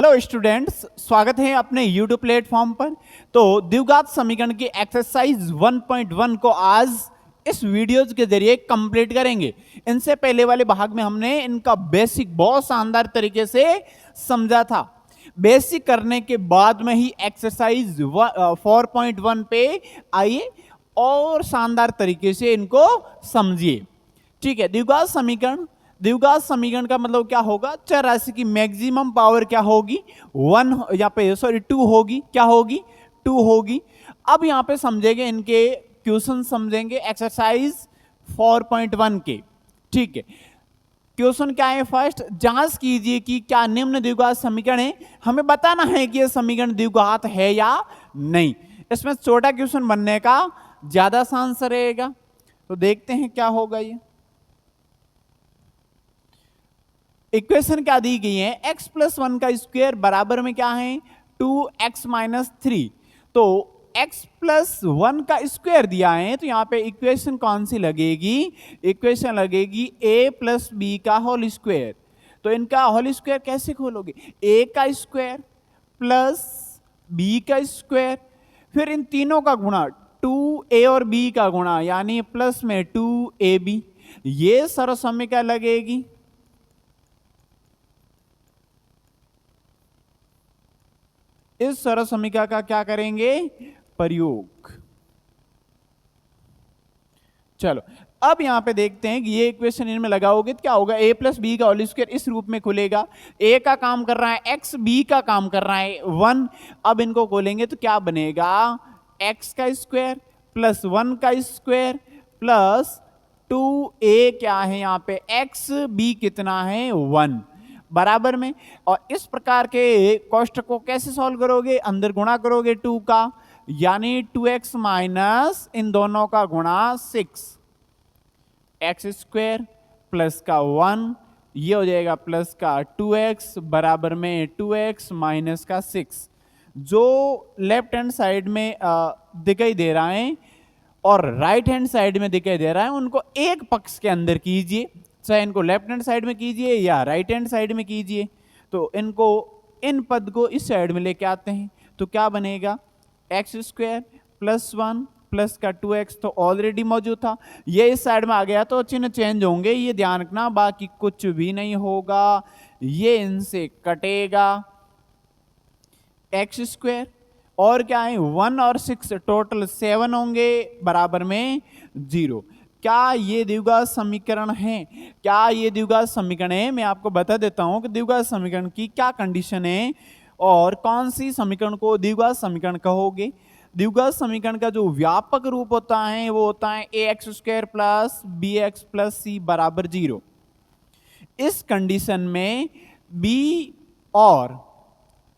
Hello students, स्वागत है अपने YouTube प्लेटफॉर्म पर। तो द्विघात समीकरण की एक्सरसाइज 1.1 को आज इस वीडियोज के जरिए कंप्लीट करेंगे। इनसे पहले वाले भाग में हमने इनका बेसिक बहुत शानदार तरीके से समझा था। बेसिक करने के बाद में ही एक्सरसाइज 4.1 पे आइए और शानदार तरीके से इनको समझिए। ठीक है, द्विघात समीकरण का मतलब क्या होगा? चर राशि की मैक्सिमम पावर क्या होगी? 2 होगी। क्या होगी? 2 होगी। अब यहां पे समझेंगे, इनके क्वेश्चन समझेंगे एक्सरसाइज 4.1 के। ठीक है, क्वेश्चन क्या है? फर्स्ट, जांच कीजिए कि क्या निम्न द्विघात समीकरण है। हमें बताना है कि यह समीकरण द्विघात है या नहीं। इसमें छोटा क्वेश्चन बनने का ज्यादा चांस रहेगा। तो देखते हैं क्या होगा। ये इक्वेशन क्या दी गई है? x प्लस 1 का स्क्वायर बराबर में क्या है? 2x minus 3। तो x प्लस 1 का स्क्वायर दिया है, तो यहां पे इक्वेशन कौन सी लगेगी? इक्वेशन लगेगी a प्लस बी का होल स्क्वायर। तो इनका होल स्क्वायर कैसे खोलोगे? a का स्क्वायर प्लस b का स्क्वायर, फिर इन तीनों का गुणा 2a और b का गुणा, यानी प्लस में 2ab। ये सर्वसम्मिका लगेगी। इस सर्वसम्मिका का क्या करेंगे? प्रयोग। चलो, अब यहां पे देखते हैं कि ये इक्वेशन इनमें लगाओगे तो क्या होगा? a प्लस बी का होल स्क्वायर इस रूप में खुलेगा। a का काम कर रहा है x, b का काम कर रहा है 1। अब इनको खोलेंगे तो क्या बनेगा? x का स्क्वायर प्लस 1 का स्क्वायर प्लस 2a क्या है यहाँ पे? x, b कितना है? 1 बराबर में। और इस प्रकार के कोष्टक को कैसे सॉल्व करोगे? अंदर गुणा करोगे 2 का, यानी 2x माइनस इन दोनों का गुणा 6, एक्स स्क्वायर प्लस का 1, ये हो जाएगा प्लस का 2x बराबर में 2x माइनस का 6। जो लेफ्ट हैंड साइड में दिखाई दे रहा है और राइट हैंड साइड में दिखाई दे रहा है, उनको एक पक्ष के अंदर कीजिए, चाहे इनको लेफ्ट हैंड साइड में कीजिए या राइट हैंड साइड में कीजिए। तो इनको, इन पद को इस साइड में लेके आते हैं तो क्या बनेगा? एक्स स्क्वायर प्लस 1 प्लस का 2x तो ऑलरेडी मौजूद था, ये इस साइड में आ गया तो चिन्ह चेंज होंगे, ये ध्यान रखना, बाकी कुछ भी नहीं होगा, ये इनसे कटेगा। एक्स स्क्वायर और क्या है? 1 और 6 टोटल 7 होंगे बराबर में 0। क्या ये द्विघात समीकरण है? क्या ये द्विघात समीकरण है? मैं आपको बता देता हूं कि द्विघात समीकरण की क्या कंडीशन है और कौन सी समीकरण को द्विघात समीकरण कहोगे। द्विघात समीकरण का जो व्यापक रूप होता है वो होता है ax square plus bx plus c बराबर 0। इस कंडीशन में b और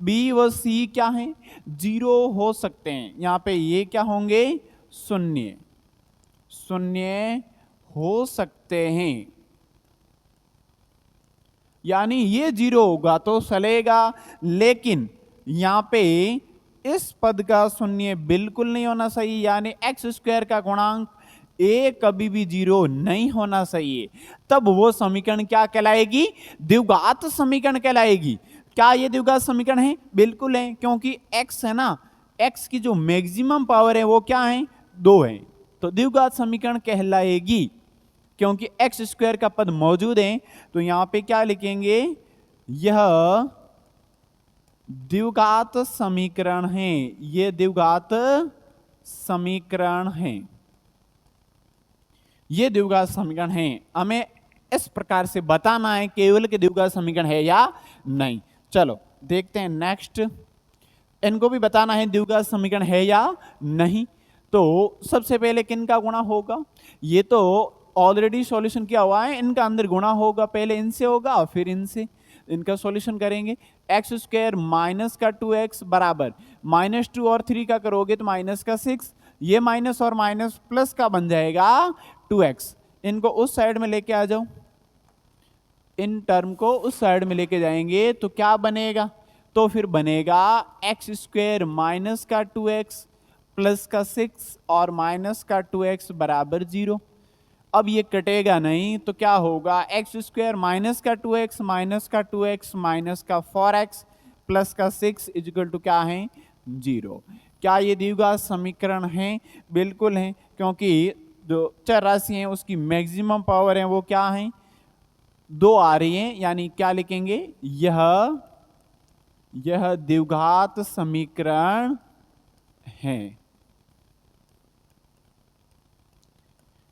b व c क्या है? 0 हो सकते हैं। यहां पे ये क्या होंगे? शून्य हो सकते हैं, यानी ये 0 होगा तो चलेगा, लेकिन यहां पे इस पद का शून्य बिल्कुल नहीं होना चाहिए, यानी एक्स स्क्वायर का गुणांक a कभी भी 0 नहीं होना चाहिए। तब वो समीकरण क्या कहलाएगी? द्विघात समीकरण कहलाएगी। क्या ये द्विघात समीकरण है? बिल्कुल है, क्योंकि x है ना, x की जो मैक्सिमम पावर है वो क्या है? 2 है, तो द्विघात समीकरण कहलाएगी। क्योंकि एक्स स्क्वायर का पद मौजूद है तो यहां पे क्या लिखेंगे? यह द्विघात समीकरण है, यह द्विघात समीकरण है, यह द्विघात समीकरण है। हमें इस प्रकार से बताना है केवल कि द्विघात समीकरण है या नहीं। चलो देखते हैं नेक्स्ट, इनको भी बताना है द्विघात समीकरण है या नहीं। तो सबसे पहले किन का गुणा होगा? ये तो ऑलरेडी सॉल्यूशन किया हुआ है, इनका अंदर गुणा होगा, पहले इनसे होगा फिर इनसे, इनका सॉल्यूशन करेंगे। एक्स स्क्वायर माइनस का 2x बराबर -2 और 3 का करोगे तो माइनस का 6, ये माइनस और माइनस प्लस का बन जाएगा 2x। इनको उस साइड में लेके आ जाओ, इन टर्म को उस साइड में लेके जाएंगे तो क्या बनेगा? तो फिर बनेगा एक्स स्क्वायर माइनस का 2x प्लस का 6 और माइनस का 2x बराबर 0। अब ये कटेगा नहीं तो क्या होगा? एक्स स्क्वायर माइनस का 2x माइनस का 2x माइनस का 4x प्लस का 6 इक्वल टू क्या है 0। क्या ये द्विघात समीकरण है? बिल्कुल है, क्योंकि जो चर राशि है उसकी मैक्सिमम पावर है वो क्या है 2 आ रही है, यानी क्या लिखेंगे यह द्विघात समीकरण है।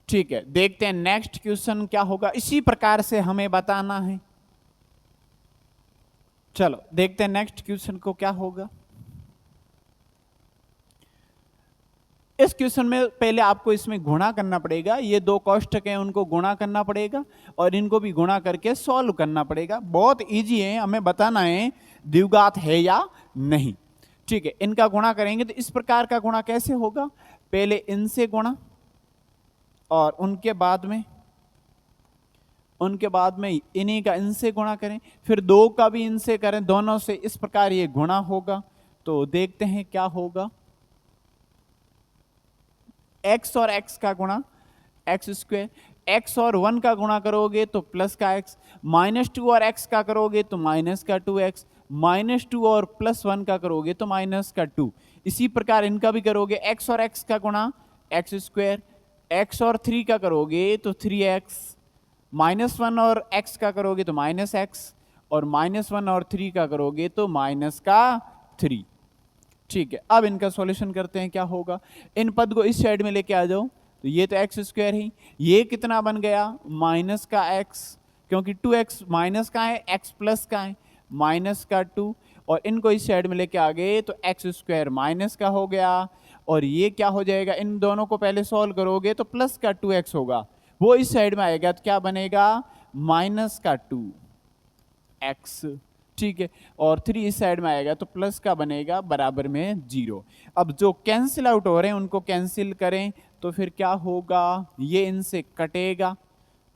ठीक है, देखते हैं नेक्स्ट क्वेश्चन क्या होगा। इसी प्रकार से हमें बताना है। चलो देखते हैं नेक्स्ट क्वेश्चन को क्या होगा। इस क्वेश्चन में पहले आपको इसमें गुणा करना पड़ेगा, ये दो कोष्ठक हैं उनको गुणा करना पड़ेगा और इनको भी गुणा करके सॉल्व करना पड़ेगा। बहुत इजी है, हमें बताना है द्विघात है या नहीं। ठीक है, इनका गुणा करेंगे तो इस प्रकार का गुणा कैसे होगा, पहले इनसे गुणा और उनके बाद में इन्हीं का इनसे गुणा करें, फिर दो का भी इनसे करें, दोनों से, इस प्रकार ये गुणा होगा। तो देखते हैं क्या होगा। x और x का गुणा एक्स स्क्वायर, x और 1 का गुणा करोगे तो प्लस का x, -2 और x का करोगे तो माइनस का 2x, -2 और +1 का करोगे तो माइनस का 2। इसी प्रकार इनका भी करोगे, x और x का गुणा एक्स स्क्वायर, x और 3 का करोगे तो 3x, -1 और x का करोगे तो -x, और -1 और 3 का करोगे तो -3। ठीक है, अब इनका सॉल्यूशन करते हैं क्या होगा। इन पद को इस साइड में लेके आ जाओ, तो ये तो एक्स स्क्वायर ही, ये कितना बन गया माइनस का एक्स, क्योंकि 2x माइनस का है, x प्लस का है, माइनस का 2, और इनको इस साइड में लेके आ गए तो एक्स स्क्वायर माइनस का हो गया, और ये क्या हो जाएगा, इन दोनों को पहले सॉल्व करोगे तो प्लस का 2x होगा, वो इस साइड में आएगा तो क्या बनेगा माइनस का 2x। ठीक है, और 3 इस साइड में आएगा तो प्लस का बनेगा बराबर में 0। अब जो कैंसिल आउट हो रहे हैं उनको कैंसिल करें तो फिर क्या होगा, ये इनसे कटेगा।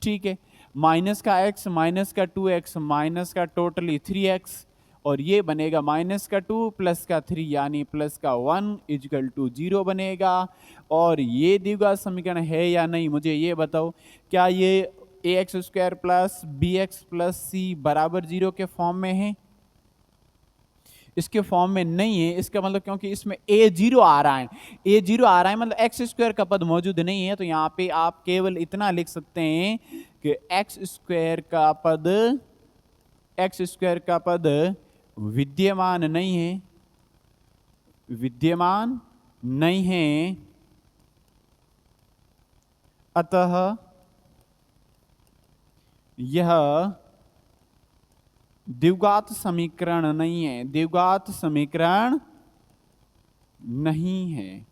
ठीक है, माइनस का x, माइनस का 2x, माइनस का टोटली 3x, और ये बनेगा माइनस का 2 प्लस का 3 यानी प्लस का 1 इक्वल टू 0 बनेगा। और ये द्विघात समीकरण है या नहीं, मुझे ये बताओ, क्या ये ax square plus bx plus c बराबर 0 के फॉर्म में है? इसके फॉर्म में नहीं है, इसका मतलब क्योंकि इसमें a0 आ रहा है, a0 आ रहा है मतलब एक्स स्क्वायर का पद मौजूद नहीं है, तो यहाँ पे आप केवल इतना लिख सकते हैं कि एक्स स्क्वायर का पद विद्यमान नहीं है, अतः यह द्विघात समीकरण नहीं है, द्विघात समीकरण नहीं है।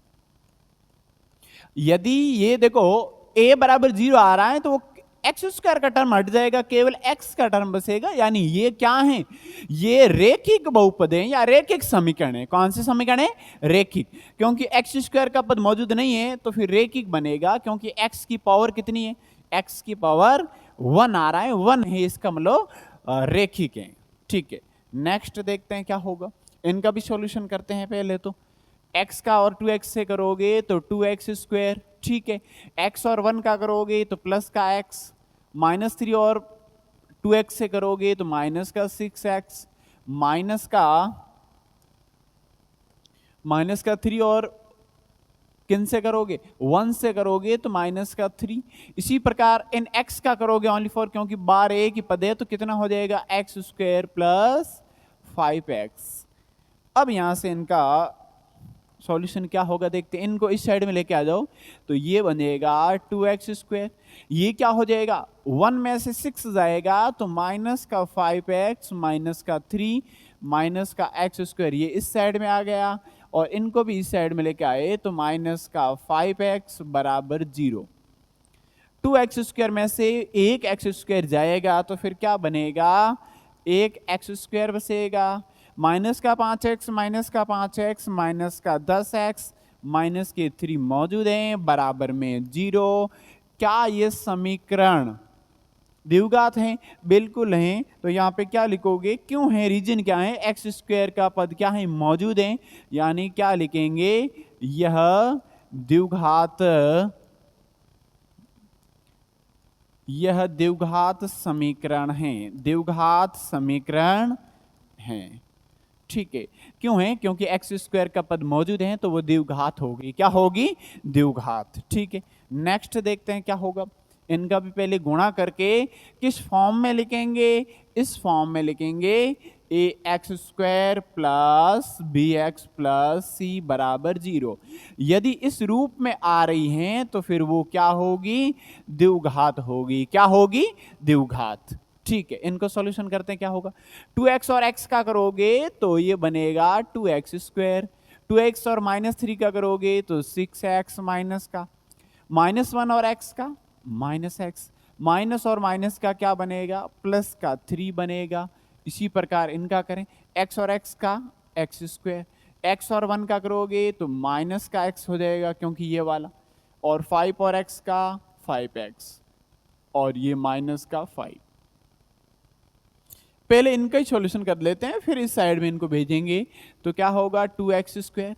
यदि ये देखो a बराबर 0 आ रहा है तो वो एक्स स्क्वायर का टर्म हट जाएगा, केवल x का टर्म बचेगा, यानी ये क्या है, ये रेखिक बहुपद है या रेखिक समीकरण है। कौन से समीकरण है, रेखिक, क्योंकि एक्स स्क्वायर का पद मौजूद नहीं है तो फिर रेखिक बनेगा, क्योंकि x की पावर कितनी है, x की पावर 1 आ रहा है, 1 है, इसका मतलब रेखिक है। ठीक है, नेक्स्ट देखते हैं क्या होगा। इनका भी सॉल्यूशन करते हैं। पहले तो x का और 2x से करोगे तो 2x स्क्वायर, ठीक है, x और 1 का करोगे तो प्लस का x, -3 और 2x से करोगे तो माइनस का 6x, माइनस का 3 और किन से करोगे, 1 से करोगे तो माइनस का 3। इसी प्रकार इन x का करोगे ओनली फॉर, क्योंकि बार एक ही पद है तो कितना हो जाएगा x स्क्वायर प्लस 5x। अब यहां से इनका सॉल्यूशन क्या होगा देखते हैं। इनको इस साइड में लेके आ जाओ तो ये बनेगा 2x स्क्वायर, ये क्या हो जाएगा 1 में से 6 जाएगा तो माइनस का 5x, माइनस का 3, माइनस का x स्क्वायर, ये इस साइड में आ गया, और इनको भी इस साइड में लेके आए तो माइनस का 5x बराबर 0। 2x स्क्वायर में से एक x स्क्वायर जाएगा तो फिर क्या बनेगा, एक x स्क्वायर बचेगा, माइनस का 5x, माइनस का 5x, माइनस का 10x, माइनस के 3 मौजूद हैं, बराबर में 0। क्या ये समीकरण द्विघात हैं? बिल्कुल हैं। तो यहाँ पे क्या लिखोगे, क्यों है, रीजन क्या है, एक्स स्क्वायर का पद क्या है मौजूद है, यानी क्या लिखेंगे, यह द्विघात समीकरण है, द्विघात समीकरण है। ठीक है, क्यों है? क्योंकि एक्स स्क्वायर का पद मौजूद है तो वो द्विघात होगी। क्या होगी? द्विघात। ठीक है, नेक्स्ट देखते हैं क्या होगा। इनका भी पहले गुणा करके किस फॉर्म में लिखेंगे? इस फॉर्म में लिखेंगे A X square plus B X plus C बराबर 0। यदि इस रूप में आ रही हैं तो फिर वो क्या होगी? द्विघात होगी। क्या होगी? द्विघात। ठीक है, इनको सॉल्यूशन करते हैं। क्या होगा? 2x और x का करोगे तो ये बनेगा 2x स्क्वायर। 2x और -3 का करोगे तो 6x माइनस का, -1 और x का माइनस x, माइनस और माइनस का क्या बनेगा? प्लस का 3 बनेगा। इसी प्रकार इनका करें, x और x का x स्क्वायर, x और 1 का करोगे तो माइनस का x हो जाएगा क्योंकि ये वाला, और 5 और x का 5x, और ये माइनस का 5। पहले इनका ही सॉल्यूशन कर लेते हैं, फिर इस साइड में इनको भेजेंगे तो क्या होगा? 2x square.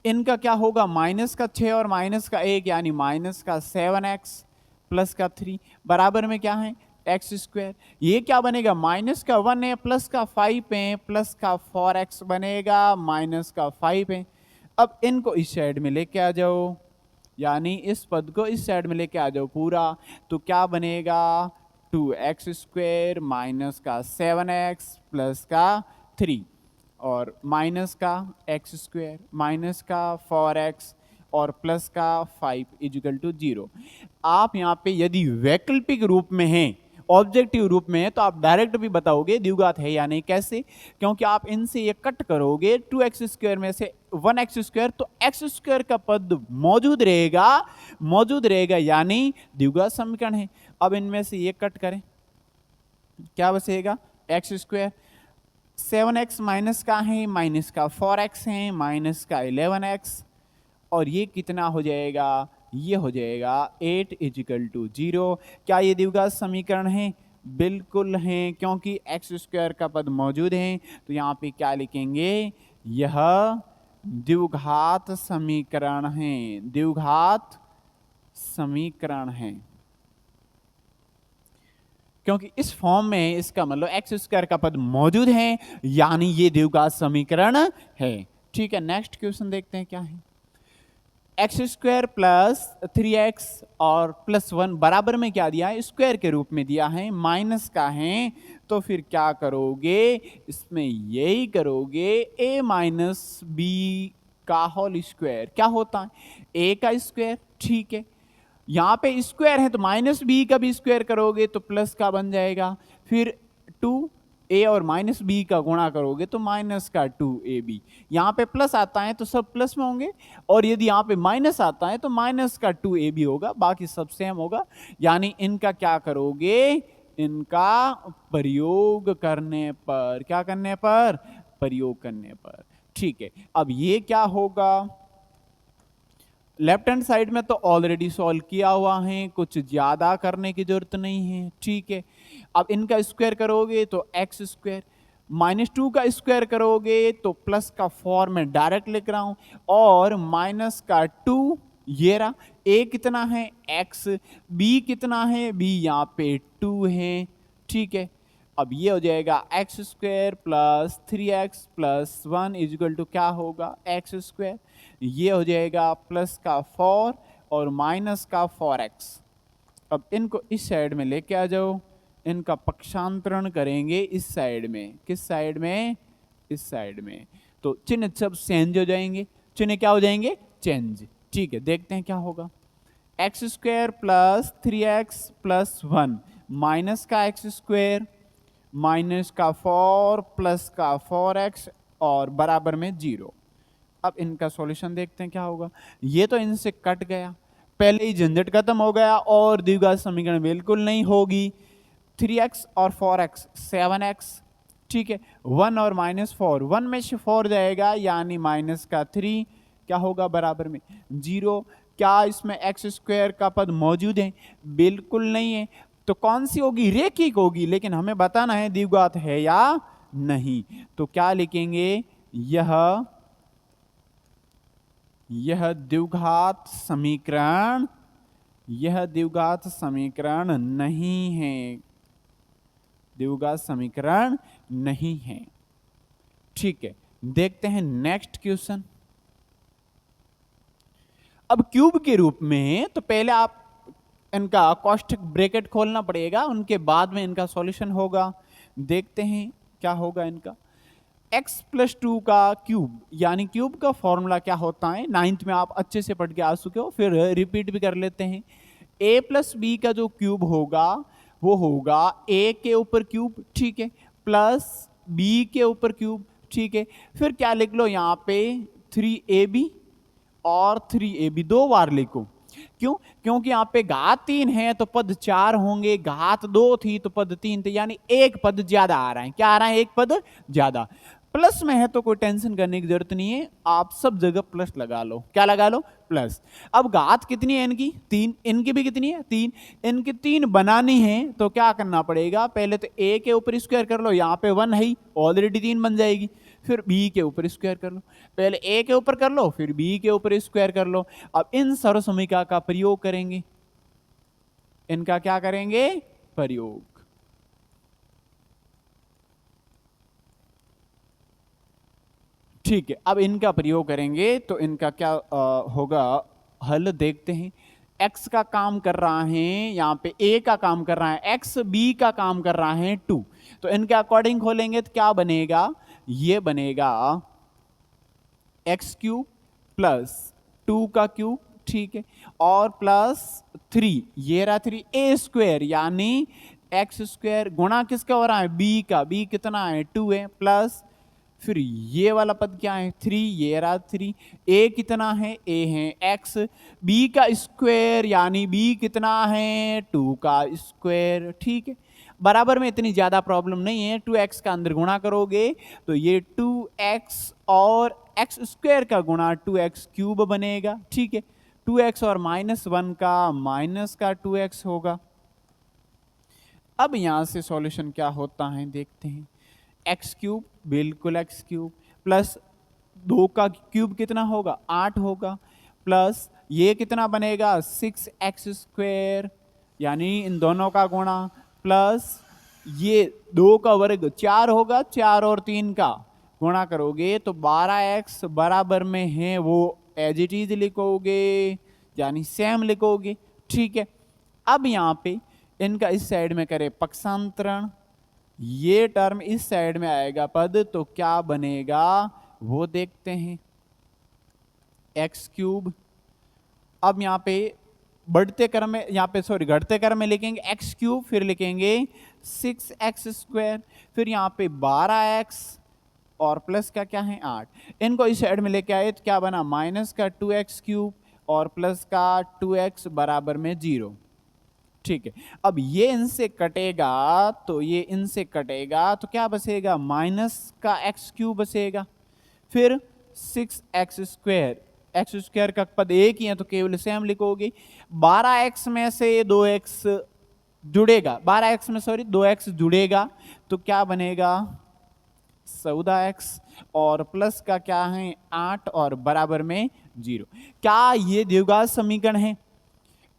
इनका क्या होगा? माइनस का 6 और माइनस का 1 यानी माइनस का 7x प्लस का 3 बराबर में क्या है? X square. ये क्या बनेगा? माइनस का 1 है, प्लस का 5 है, प्लस का 4x बनेगा, माइनस का 5 है। अब इनको इस साइड में लेके आ जाओ, यानी इस पद को इस साइड में लेके आ जाओ पूरा, तो क्या बनेगा? 2x स्क्वायर माइनस का 7x प्लस का 3 और माइनस का x स्क्वायर माइनस का 4x और प्लस का 5 इजिकल टू 0। आप यहाँ पे यदि वैकल्पिक रूप में हैं, ऑब्जेक्टिव रूप में है, तो आप डायरेक्ट भी बताओगे द्विघात है या नहीं। कैसे? क्योंकि आप इनसे ये कट करोगे 2x स्क्वायर में से 1x स्क्वायर, तो x स्क्वायर का पद मौजूद रहेगा यानी द्विघात समीकरण है। अब इनमें से ये कट करें, क्या बचेगा? x स्क्वायर, 7x माइनस का है, माइनस का 4x है, माइनस का 11x, और ये कितना हो जाएगा? ये हो जाएगा 8 इजिकल टू 0। क्या ये द्विघात समीकरण है? बिल्कुल हैं, क्योंकि एक्स स्क्वायर का पद मौजूद है। तो यहाँ पे क्या लिखेंगे? यह द्विघात समीकरण है। द्विघात समीकरण है, क्योंकि इस फॉर्म में इसका मतलब एक्स स्क्वायर का पद मौजूद है यानी ये द्विघात समीकरण है। ठीक है, नेक्स्ट क्वेश्चन देखते हैं क्या है। एक्स स्क्वायर प्लस 3x और प्लस 1 बराबर में क्या दिया है? स्क्वायर के रूप में दिया है, माइनस का है, तो फिर क्या करोगे? इसमें यही करोगे a माइनस बी का होल स्क्वायर। क्या होता है? a का स्क्वायर। ठीक है, यहाँ पे स्क्वायर है तो माइनस बी का भी स्क्वायर करोगे तो प्लस का बन जाएगा। फिर 2a और माइनस बी का गुणा करोगे तो माइनस का 2ab। यहाँ पे प्लस आता है तो सब प्लस में होंगे, और यदि यहाँ पे माइनस आता है तो माइनस का 2ab होगा, बाकी सब सेम होगा। यानी इनका क्या करोगे? इनका प्रयोग करने पर, क्या करने पर? प्रयोग करने पर। ठीक है, अब ये क्या होगा? लेफ्ट हैंड साइड में तो ऑलरेडी सॉल्व किया हुआ है, कुछ ज्यादा करने की जरूरत नहीं है। ठीक है, अब इनका स्क्वायर करोगे तो एक्स स्क्वायर, -2 का स्क्वायर करोगे तो प्लस का 4 में डायरेक्ट लिख रहा हूं, और माइनस का 2, ये रहा। ए कितना है? एक्स। बी कितना है? बी यहाँ पे 2 है। ठीक है, अब ये हो जाएगा x square plus 3x plus 1 equal to क्या होगा? X square. ये हो जाएगा प्लस का 4 और माइनस का 4x। अब इनको इस साइड में लेके आ जाओ, इनका पक्षांतरण करेंगे इस साइड में। किस साइड में? इस साइड में। तो चिन्ह सब चेंज हो जाएंगे। चिन्ह क्या हो जाएंगे? चेंज। ठीक है, देखते हैं क्या होगा। X square plus 3x plus 1 minus का एक्स स्क्वायर माइनस का 4 प्लस का 4x और बराबर में 0। अब इनका सॉल्यूशन देखते हैं क्या होगा। ये तो इनसे कट गया, पहले ही झंझट खत्म हो गया, और द्विघात समीकरण बिल्कुल नहीं होगी। 3x और 4x 7x। ठीक है, 1 और -4, 1 में से 4 जाएगा यानी माइनस का 3, क्या होगा? बराबर में 0। क्या इसमें एक्स स्क्वायर का पद मौजूद है? बिल्कुल नहीं है। तो कौन सी होगी? रेखिक होगी, लेकिन हमें बताना है द्विघात है या नहीं। तो क्या लिखेंगे? यह द्विघात समीकरण, यह द्विघात समीकरण नहीं है। द्विघात समीकरण नहीं है। ठीक है, देखते हैं नेक्स्ट क्वेश्चन। अब क्यूब के रूप में तो पहले आप इनका कॉस्टिक ब्रैकेट खोलना पड़ेगा, उनके बाद में इनका सॉल्यूशन होगा। देखते हैं क्या होगा इनका। x+2 का क्यूब, यानी क्यूब का फॉर्मूला क्या होता है, 9th में आप अच्छे से पढ़ के आ चुके हो, फिर रिपीट भी कर लेते हैं। a+b का जो क्यूब होगा वो होगा a के ऊपर क्यूब, ठीक है, प्लस b के ऊपर क्यूब, ठीक है। फिर क्या लिख लो यहाँ पे 3ab और 3ab दो बार लिखो। क्यों? क्योंकि यहाँ पे घात 3 है तो पद 4 होंगे, घात 2 थी तो पद 3 थे, यानी एक पद ज्यादा आ रहा है। क्या आ रहा है? एक पद ज्यादा। प्लस में है तो कोई टेंशन करने की जरूरत नहीं है, आप सब जगह प्लस लगा लो। क्या लगा लो? प्लस। अब घात कितनी है इनकी? 3। इनकी भी कितनी है? 3। इनकी 3 बनानी है तो क्या करना पड़ेगा? पहले तो a के ऊपर स्क्वायर कर लो, यहाँ पे 1 है, ऑलरेडी 3 बन जाएगी। फिर b के ऊपर स्क्वायर कर लो, पहले a के ऊपर कर लो, फिर b के ऊपर स्क्वायर कर लो। अब इन सर्वसमीका का प्रयोग करेंगे। इनका क्या करेंगे? प्रयोग। ठीक है, अब इनका प्रयोग करेंगे तो इनका क्या होगा हल, देखते हैं। x का काम कर रहा है यहाँ पे, a का काम कर रहा है x, b का काम कर रहा है 2। तो इनके अकॉर्डिंग खोलेंगे तो क्या बनेगा? ये बनेगा x³ प्लस 2 का क्यूब, ठीक है, और प्लस 3, ये रहा 3a² यानी x² गुणा किसका हो रहा है? b का। b कितना है? 2 है, प्लस फिर ये वाला पद क्या है? 3, ये रहा 3। a कितना है? a है x, b का स्क्वायर यानी b कितना है? 2 का स्क्वायर, ठीक है। बराबर में इतनी ज्यादा प्रॉब्लम नहीं है, 2x का अंदर गुणा करोगे तो ये 2x और x² का गुणा 2x³ बनेगा, ठीक है। 2x और -1 का माइनस का 2x होगा। अब यहां से सॉल्यूशन क्या होता है देखते हैं। x³ बिल्कुल x³ प्लस 2 का क्यूब कितना होगा? 8 होगा, प्लस ये कितना बनेगा? 6x² यानी इन दोनों का गुणा, प्लस ये 2 का वर्ग 4 होगा, 4 और 3 का गुणा करोगे तो 12x बराबर में है वो एज इट इज लिखोगे, यानी सेम लिखोगे, ठीक है। अब यहाँ पे इनका इस साइड में करें पक्षांतरण, ये टर्म इस साइड में आएगा पद, तो क्या बनेगा वो देखते हैं। x³, अब यहाँ पे बढ़ते क्रम में, यहाँ पे सॉरी घटते क्रम में लिखेंगे x³, फिर लिखेंगे 6x², फिर यहाँ पे 12x और प्लस का क्या है 8। इनको इस साइड में लेके आए तो क्या बना? माइनस का 2x³ और प्लस का 2x बराबर में 0, ठीक है। अब ये इनसे कटेगा तो ये इनसे कटेगा तो क्या बचेगा? माइनस का x³ बचेगा, फिर 6x², x² का पद एक ही है तो केवल सेम लिखोगे। 12x में से 2x जुड़ेगा, 12x में सॉरी 2x जुड़ेगा तो क्या बनेगा? 14x और प्लस का क्या है 8 और बराबर में 0। क्या ये द्विघात समीकरण है?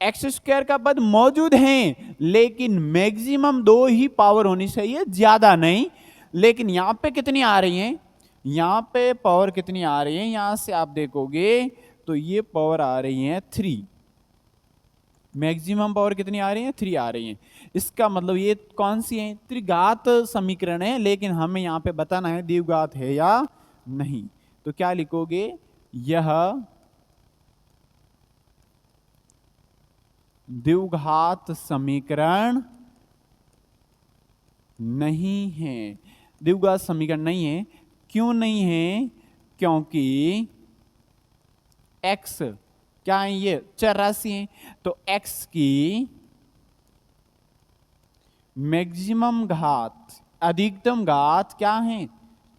x² का पद मौजूद हैं लेकिन मैक्सिमम 2 ही पावर होनी चाहिए, ज्यादा नहीं। लेकिन यहां पे कितनी आ रही हैं? यहां पे पावर कितनी आ रही है? यहां से आप देखोगे तो ये पावर आ रही है 3, मैक्सिमम पावर कितनी आ रही है? 3 आ रही है। इसका मतलब ये कौन सी है? त्रिघात समीकरण है, लेकिन हमें यहाँ पे बताना है द्विघात है या नहीं। तो क्या लिखोगे? यह द्विघात समीकरण नहीं है। द्विघात समीकरण नहीं है। क्यों नहीं है? क्योंकि x क्या है? ये चर राशि है, तो x की मैक्सिमम घात, अधिकतम घात क्या है?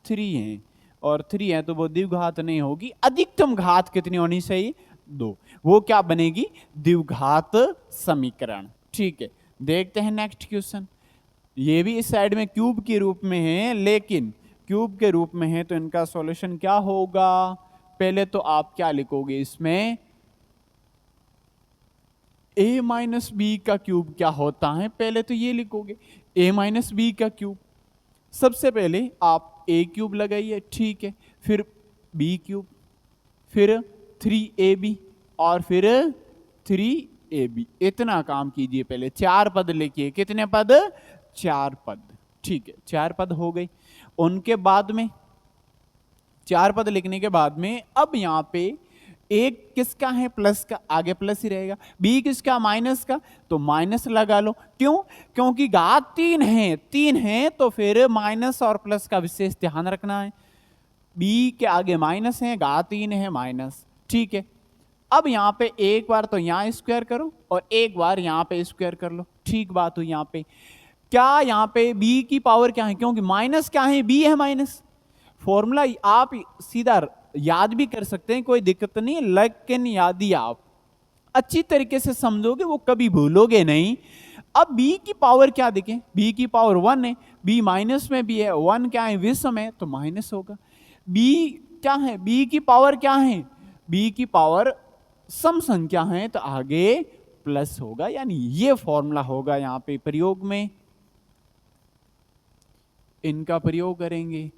3 है, और 3 है तो वो द्विघात नहीं होगी। अधिकतम घात कितनी होनी चाहिए? 2। वो क्या बनेगी? द्विघात समीकरण, ठीक है। देखते हैं नेक्स्ट क्वेश्चन। ये भी इस साइड में क्यूब के रूप में है, लेकिन क्यूब के रूप में है तो इनका सॉल्यूशन क्या होगा? पहले तो आप क्या लिखोगे इसमें? a माइनस बी का क्यूब क्या होता है? पहले तो ये लिखोगे a माइनस बी का क्यूब। सबसे पहले आप ए क्यूब लगाइए, ठीक है, फिर बी क्यूब, फिर 3ab और फिर 3ab, इतना काम कीजिए। पहले 4 पद लिखिए। कितने पद? 4 पद, ठीक है, 4 पद हो गई। उनके बाद में 4 पद लिखने के बाद में अब यहां पे एक किसका है? प्लस का, आगे प्लस ही रहेगा। बी किसका? माइनस का, तो माइनस लगा लो। क्यों? क्योंकि घात 3 है तो फिर माइनस और प्लस का विशेष ध्यान रखना है। बी के आगे माइनस है, घात 3 है, माइनस, ठीक है। अब यहां पे एक बार तो यहां स्क्वायर करो और एक बार यहां पे स्क्वायर कर लो, ठीक बात हुई। यहां पे क्या? यहां पे बी की पावर क्या है? क्योंकि माइनस क्या है? बी है माइनस। फॉर्मूला आप सीधा याद भी कर सकते हैं, कोई दिक्कत नहीं, लेकिन यदि आप अच्छी तरीके से समझोगे वो कभी भूलोगे नहीं। अब b की पावर क्या देखें? b की पावर 1 है, b माइनस में भी है, 1 क्या है? विषम है, तो माइनस होगा। b क्या है? b की पावर क्या है? b की पावर सम संख्या है तो आगे प्लस होगा, यानी ये फॉर्मूला होगा यहां पे प्रयोग में। इनका प्रयोग करेंगे।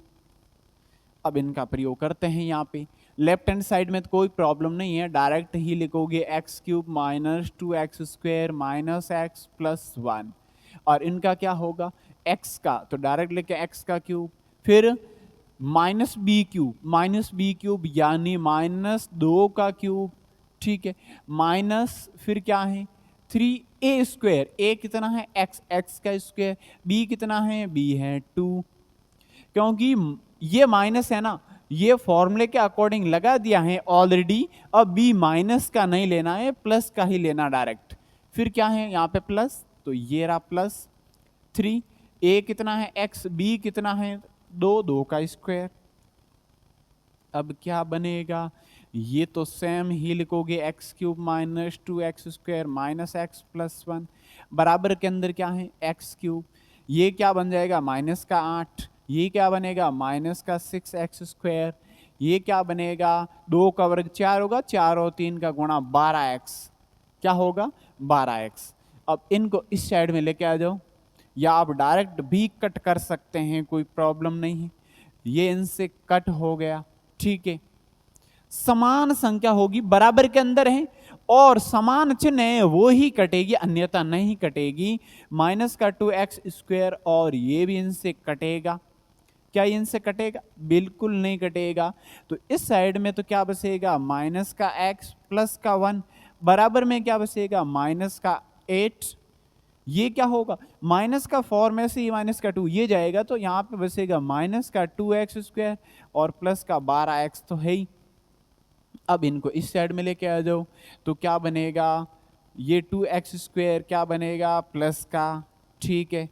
अब इनका प्रयोग करते हैं। यहाँ पे लेफ्ट हैंड साइड में तो कोई प्रॉब्लम नहीं है, डायरेक्ट ही लिखोगे x cube minus 2x square minus x plus 1, और इनका क्या होगा? x का, तो डायरेक्ट लिखे x का क्यूब, फिर माइनस बी क्यूब यानी माइनस 2 का क्यूब, ठीक है, माइनस फिर क्या है? 3a स्क्वायर, a कितना है? x का स्क्वायर, b कितना है? b है 2। क्योंकि ये माइनस है ना, ये फॉर्मूले के अकॉर्डिंग लगा दिया है ऑलरेडी। अब b माइनस का नहीं लेना है, प्लस का ही लेना डायरेक्ट। फिर क्या है यहाँ पे? प्लस, तो ये रहा प्लस 3। a कितना है? x, b कितना है? 2 का स्क्वायर। अब क्या बनेगा? ये तो सेम ही लिखोगे, x cube minus 2x square minus x plus 1, बराबर के अंदर क्या है? X cube. ये क्या बन जाएगा? माइनस का 8। ये क्या बनेगा? माइनस का 6x स्क्वायर। ये क्या बनेगा? 2 का वर्ग 4 होगा, 4 और 3 का गुणा 12x, क्या होगा? 12x। अब इनको इस साइड में लेके आ जाओ, या आप डायरेक्ट भी कट कर सकते हैं, कोई प्रॉब्लम नहीं है। ये इनसे कट हो गया, ठीक है। समान संख्या होगी, बराबर के अंदर है, और समान चिन्ह है वो ही कटेगी, अन्यथा नहीं कटेगी। माइनस का 2x स्क्वायर, और ये भी इनसे कटेगा। क्या इनसे कटेगा? बिल्कुल नहीं कटेगा। तो इस साइड में तो क्या बचेगा? माइनस का x प्लस का 1, बराबर में क्या बचेगा? माइनस का 8। ये क्या होगा? माइनस का 4 में से माइनस का 2 ये जाएगा, तो यहाँ पे बचेगा माइनस का 2x स्क्वायर और प्लस का 12x तो है ही। अब इनको इस साइड में लेके आ जाओ, तो क्या बनेगा? ये 2x स्क्वायर क्या बनेगा? प्लस का, ठीक है,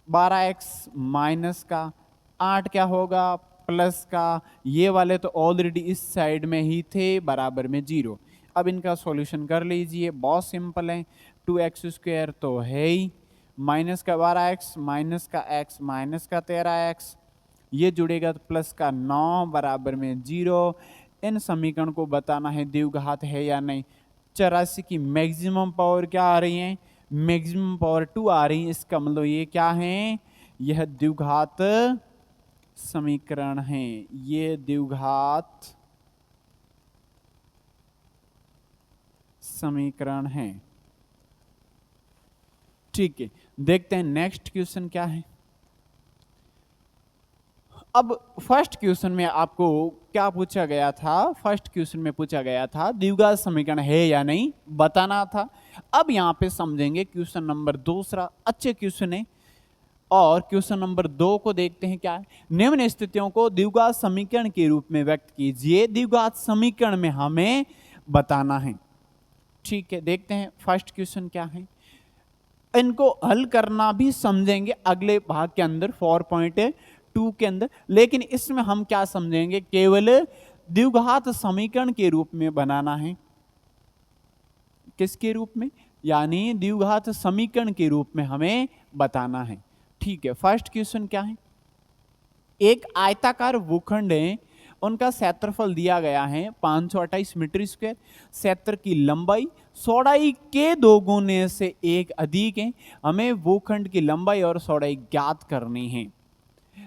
12x माइनस का 8 क्या होगा? प्लस का। ये वाले तो ऑलरेडी इस साइड में ही थे, बराबर में 0। अब इनका सॉल्यूशन कर लीजिए, बहुत सिंपल है। 2x स्क्वायर तो है ही, माइनस का 12x माइनस का x माइनस का 13x, ये जुड़ेगा तो प्लस का 9 बराबर में 0। इन समीकरण को बताना है द्विघात है या नहीं। 84 की मैक्सिमम पावर क्या आ रही है? मैक्सिमम पावर 2 आ रही है। इसका मतलब ये क्या है? यह द्विघात समीकरण है। ये द्विघात समीकरण है, ठीक है। देखते हैं नेक्स्ट क्वेश्चन क्या है। अब फर्स्ट क्वेश्चन में आपको क्या पूछा गया था? फर्स्ट क्वेश्चन में पूछा गया था द्विघात समीकरण है या नहीं, बताना था। अब यहां पे समझेंगे क्वेश्चन नंबर दूसरा, अच्छे क्वेश्चन है। और क्वेश्चन नंबर 2 को देखते हैं क्या है। निम्न स्थितियों को द्विघात समीकरण के रूप में व्यक्त कीजिए। द्विघात समीकरण में हमें बताना है, ठीक है। देखते हैं फर्स्ट क्वेश्चन क्या है। इनको हल करना भी समझेंगे अगले भाग के अंदर 4.2 के अंदर, लेकिन इसमें हम क्या समझेंगे? केवल द्विघात समीकरण के रूप में बनाना है। किसके रूप में? यानी द्विघात समीकरण के रूप में हमें बताना है, ठीक है। फर्स्ट क्वेश्चन क्या है? एक आयताकार भूखंड है, उनका क्षेत्रफल दिया गया है 528 मीटर स्क्वायर। क्षेत्र की लंबाई चौड़ाई के 2 गुने से 1 अधिक है। हमें भूखंड की लंबाई और चौड़ाई ज्ञात करनी है।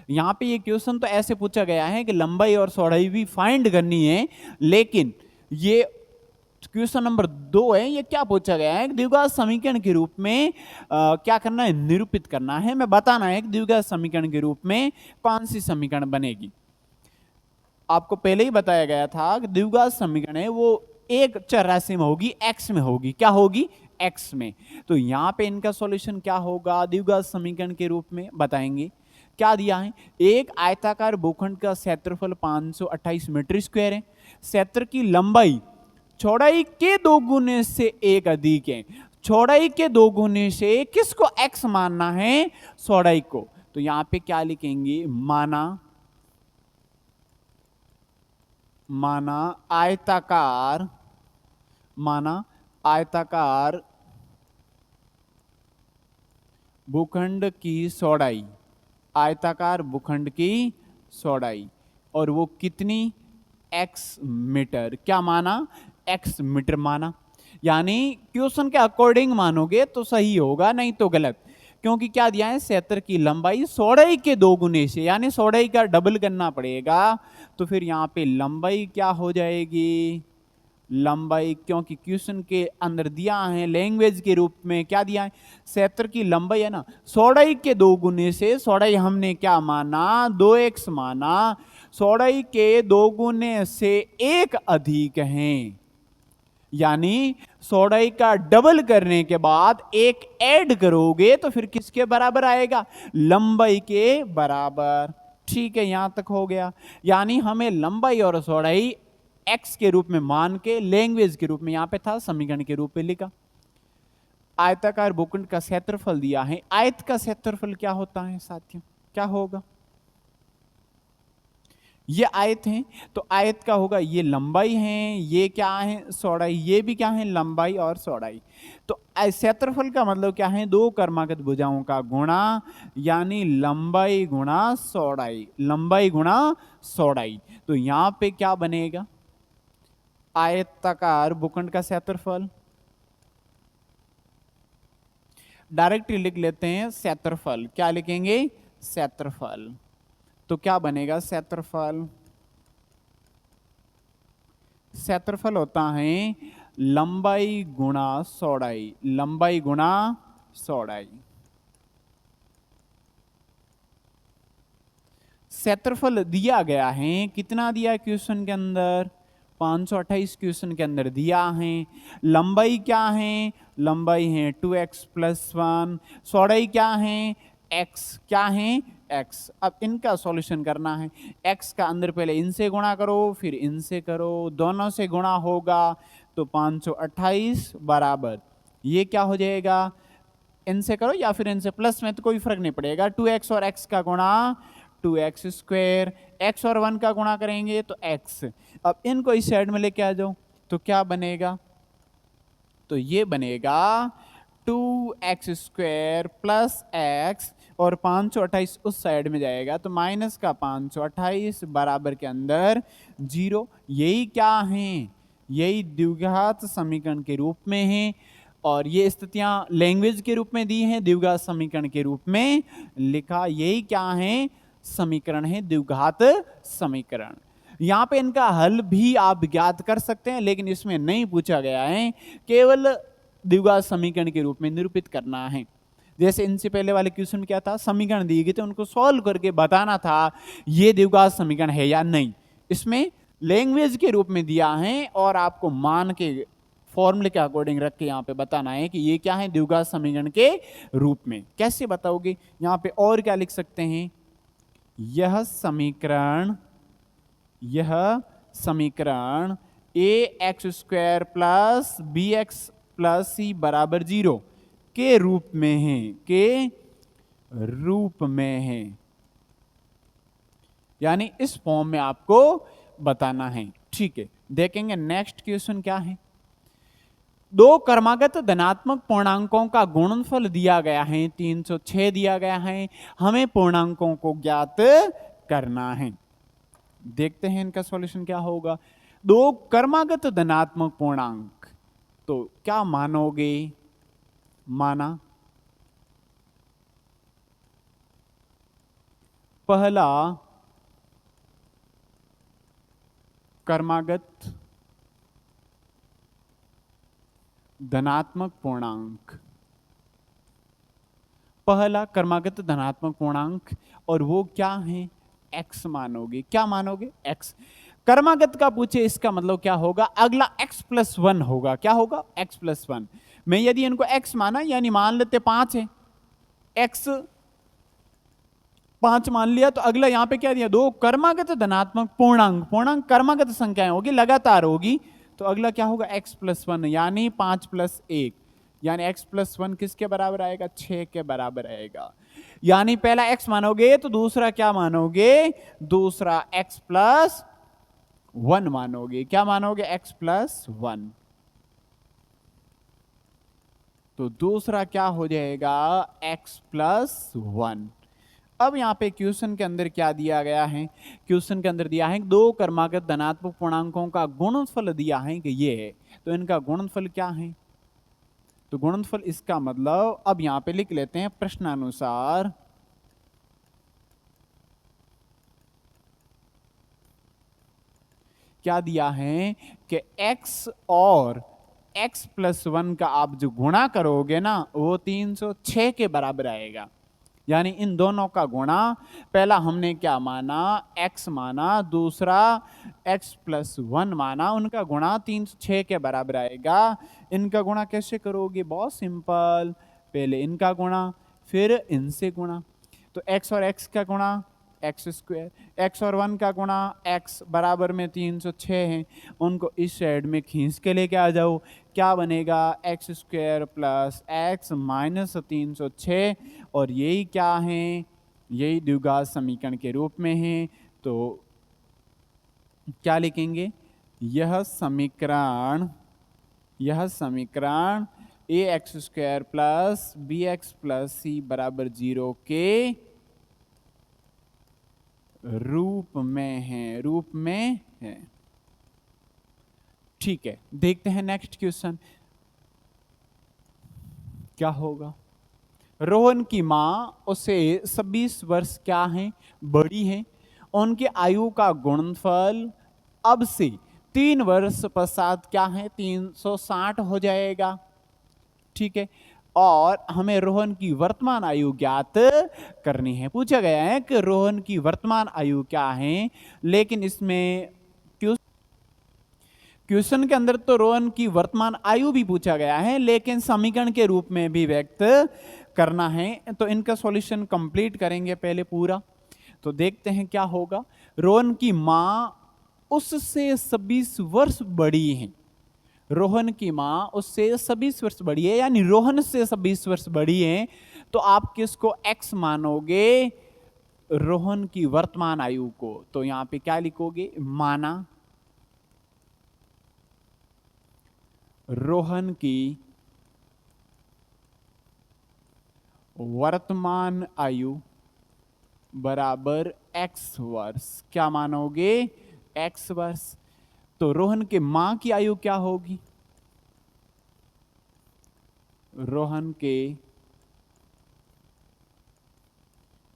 यहां पे ये क्वेश्चन तो ऐसे पूछा गया है कि लंबाई और चौड़ाई भी फाइंड करनी है, लेकिन ये क्वेश्चन नंबर 2 है, ये क्या पूछा गया है, द्विघात समीकरण के रूप में क्या करना है, निरूपित करना है। मैं बताना है कि द्विघात समीकरण के रूप में कौन सी समीकरण बनेगी। आपको पहले ही बताया गया था कि द्विघात समीकरण है वो एक चर राशि में होगी, एक्स में होगी। क्या होगी, एक्स में। तो यहां पे इनका सॉल्यूशन क्या होगा, द्विघात समीकरण के रूप में बताएंगे। क्या दिया है, एक आयताकार भूखंड का क्षेत्रफल 528 मीटर स्क्वायर है, क्षेत्र की लंबाई चौड़ाई के 2 गुने से 1 अधिक है। चौड़ाई के 2 गुने से किसको एक्स मानना है, चौड़ाई को। तो यहां पे क्या लिखेंगे, माना आयताकार भूखंड की चौड़ाई, आयताकार भूखंड की चौड़ाई, और वो कितनी, एक्स मीटर। क्या माना, एक्स मीटर माना। यानी क्वेश्चन के अकॉर्डिंग मानोगे तो सही होगा, नहीं तो गलत। क्योंकि क्या दिया है, क्षेत्र की लंबाई चौड़ाई के 2 गुने से, यानी चौड़ाई का डबल करना पड़ेगा। तो फिर यहां पे लंबाई क्या हो जाएगी, लंबाई, क्योंकि क्वेश्चन के अंदर दिया है लैंग्वेज के रूप में, क्या दिया है, क्षेत्र की लंबाई है ना, चौड़ाई के 2 गुने से, चौड़ाई हमने क्या माना, 2x माना, चौड़ाई के 2 गुने से 1 अधिक है। यानी चौड़ाई का डबल करने के बाद 1 ऐड करोगे तो फिर किसके बराबर आएगा, लंबाई के बराबर। ठीक है, यहां तक हो गया। यानी हमें लंबाई और चौड़ाई एक्स के रूप में मान के, लैंग्वेज के रूप में यहां पे था, समीकरण के रूप में लिखा। आयताकार भूखंड का क्षेत्रफल दिया है, आयत का क्षेत्रफल क्या होता है साथियों, क्या होगा, ये आयत है तो आयत का होगा, ये लंबाई है, ये क्या है, चौड़ाई, ये भी क्या है, लंबाई और चौड़ाई। तो क्षेत्रफल का मतलब क्या है, 2 कर्मागत भुजाओं का गुणा, यानी लंबाई गुणा चौड़ाई, लंबाई गुणा चौड़ाई। तो यहां पे क्या बनेगा, आयताकार भूखंड का क्षेत्रफल, डायरेक्टली लिख लेते हैं क्षेत्रफल। क्या लिखेंगे, क्षेत्रफल। तो क्या बनेगा, क्षेत्रफल होता है लंबाई गुणा चौड़ाई, लंबाई गुणा चौड़ाई। क्षेत्रफल दिया गया है, कितना दिया क्वेश्चन के अंदर, 528 क्वेश्चन के अंदर दिया है। लंबाई क्या है, लंबाई है 2x + 1, चौड़ाई क्या है, x, क्या है, x। अब इनका सॉल्यूशन करना है, x का अंदर पहले इनसे गुणा करो, फिर इनसे करो, दोनों से गुणा होगा तो 528 बराबर, ये क्या हो जाएगा, इनसे करो या फिर इनसे प्लस में, तो कोई फर्क नहीं पड़ेगा, 2x और x का गुणा 2x स्क्वायर, x और 1 का गुणा करेंगे तो x। अब इनको इस साइड में लेके आ जाओ तो क्या बनेगा, तो ये बनेगा 2x स्क्वायर प्लस x, और 528 उस साइड में जाएगा तो माइनस का 528 बराबर के अंदर 0। यही क्या है, यही द्विघात समीकरण के रूप में है, और ये स्थितियां लैंग्वेज के रूप में दी हैं, द्विघात समीकरण के रूप में लिखा। यही क्या है, समीकरण है द्विघात समीकरण। यहां पे इनका हल भी आप ज्ञात कर सकते हैं, लेकिन इसमें नहीं पूछा गया है, केवल द्विघात समीकरण के रूप में निरूपित करना है। जैसे इनसे पहले वाले क्वेश्चन क्या था, समीकरण दिए गए थे, उनको सॉल्व करके बताना था ये द्विघात समीकरण है या नहीं। इसमें लैंग्वेज के रूप में दिया है और आपको मान के फॉर्मूले के अकॉर्डिंग रख के यहाँ पे बताना है कि ये क्या है, द्विघात समीकरण के रूप में। कैसे बताओगे, यहाँ पे और क्या लिख सकते हैं, यह समीकरण ax² + bx + c बराबर 0 के रूप में है, के रूप में है, यानी इस फॉर्म में आपको बताना है। ठीक है, देखेंगे नेक्स्ट क्वेश्चन क्या है। 2 क्रमागत धनात्मक पूर्णांकों का गुणनफल दिया गया है, 306 दिया गया है, हमें पूर्णांकों को ज्ञात करना है। देखते हैं इनका सॉल्यूशन क्या होगा। 2 क्रमागत धनात्मक पूर्णांक, तो क्या मानोगे? माना पहला क्रमागत धनात्मक पूर्णांक, पहला क्रमागत धनात्मक पूर्णांक, और वो क्या है? x मानोगे। क्या मानोगे? x। क्रमागत का पूछे इसका मतलब क्या होगा? अगला x+1 होगा। क्या होगा? x+1। मैं यदि इनको x माना, यानी मान लेते 5 है, x 5 मान लिया, तो अगला यहां पे क्या दिया? 2। क्रमागत धनात्मक पूर्णांक, पूर्णांक क्रमागत संख्याएं होगी, लगातार होगी, तो अगला क्या होगा? x+1, यानी 5 + 1, यानी x+1 किसके बराबर आएगा? 6 के बराबर आएगा। यानी पहला x मानोगे तो दूसरा क्या मानोगे? दूसरा x+1 मानोगे। क्या मानोगे? x+1। तो दूसरा क्या हो जाएगा? x+1। अब यहां पे क्वेश्चन के अंदर क्या दिया गया है? क्वेश्चन के अंदर दिया है 2 क्रमागत धनात्मक पूर्णांकों का गुणनफल दिया है कि ये है, तो इनका गुणनफल क्या है? तो गुणनफल इसका मतलब अब यहां पे लिख लेते हैं प्रश्नानुसार। क्या दिया है कि x और x+1 का आप जो गुणा करोगे ना, वो 306 के बराबर आएगा। यानी इन दोनों का गुणा, पहला हमने क्या माना? x माना, दूसरा x+1 माना, उनका गुणा 306 के बराबर आएगा। इनका गुणा कैसे करोगे? बहुत सिंपल, पहले इनका गुणा फिर इनसे गुणा। तो x और x का गुणा x², x और 1 का गुणा x बराबर में 306 है, उनको इस साइड में खींच के लेके आ जाओ। क्या बनेगा? x² + x - 306, और यही क्या है? यही द्विघात समीकरण के रूप में है। तो क्या लिखेंगे? यह समीकरण ax² + bx + c = 0 के रूप में है। ठीक है, देखते हैं नेक्स्ट क्वेश्चन क्या होगा। रोहन की मां उसे 26 वर्ष क्या है? बड़ी है। उनकी आयु का गुणनफल अब से 3 वर्ष पश्चात क्या है? 360 हो जाएगा। ठीक है, और हमें रोहन की वर्तमान आयु ज्ञात करनी है। पूछा गया है कि रोहन की वर्तमान आयु क्या है, लेकिन इसमें क्वेश्चन के अंदर तो रोहन की वर्तमान आयु भी पूछा गया है, लेकिन समीकरण के रूप में भी व्यक्त करना है। तो इनका सॉल्यूशन कंप्लीट करेंगे पहले पूरा। तो देखते हैं क्या होगा। रोहन की मां उससे 26 वर्ष बड़ी है। रोहन की मां उससे 26 वर्ष बड़ी है, यानी रोहन से 26 वर्ष बड़ी है। तो आप किसको x मानोगे? रोहन की वर्तमान आयु को। तो यहां पे क्या लिखोगे? माना रोहन की वर्तमान आयु बराबर x वर्ष। क्या मानोगे? x वर्ष। तो रोहन के मां की आयु क्या होगी? रोहन के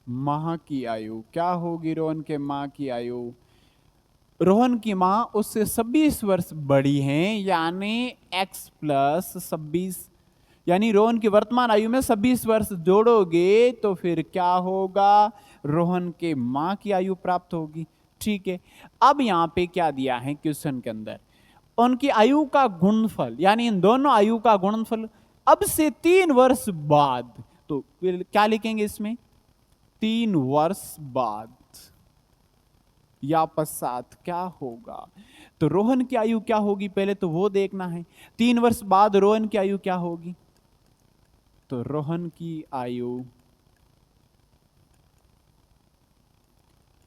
मां की आयु क्या होगी? रोहन के मां की आयु, रोहन की मां उससे 26 वर्ष बड़ी हैं, यानी x + 26, यानी रोहन की वर्तमान आयु में 26 वर्ष जोड़ोगे तो फिर क्या होगा? रोहन के मां की आयु प्राप्त होगी। ठीक है, अब यहां पे क्या दिया है क्वेश्चन के अंदर? उनकी आयु का गुणनफल, यानी इन दोनों आयु का गुणनफल अब से 3 वर्ष बाद। तो क्या लिखेंगे इसमें? 3 वर्ष बाद या पश्चात क्या होगा? तो रोहन की आयु क्या होगी पहले तो वो देखना है। 3 वर्ष बाद रोहन की आयु क्या होगी? तो रोहन की आयु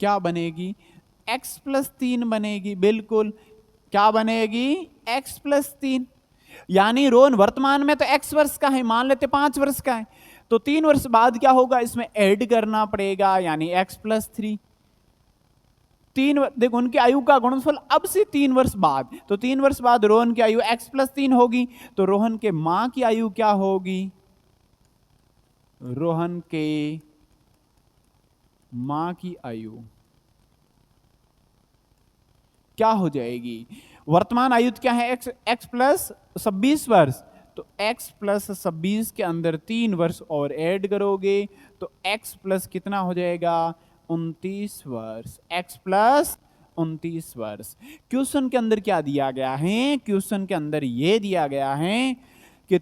क्या बनेगी? x + 3 बनेगी। बिल्कुल, क्या बनेगी? x + 3। यानी रोहन वर्तमान में तो x वर्ष का है, मान लेते 5 वर्ष का है, तो 3 वर्ष बाद क्या होगा? इसमें ऐड करना पड़ेगा, यानी x + 3। देखो उनकी आयु का गुणनफल अब से 3 वर्ष बाद, तो 3 वर्ष बाद रोहन की आयु x+3 होगी, तो रोहन के मां की आयु क्या होगी? रोहन के मां की आयु क्या हो जाएगी? वर्तमान आयु क्या है? x+26 वर्ष, तो x+26 के अंदर 3 वर्ष और ऐड करोगे तो x प्लस कितना हो जाएगा? 29 वर्ष। x+29 वर्ष। क्वेश्चन के अंदर क्या दिया गया है? क्वेश्चन के अंदर यह दिया गया है कि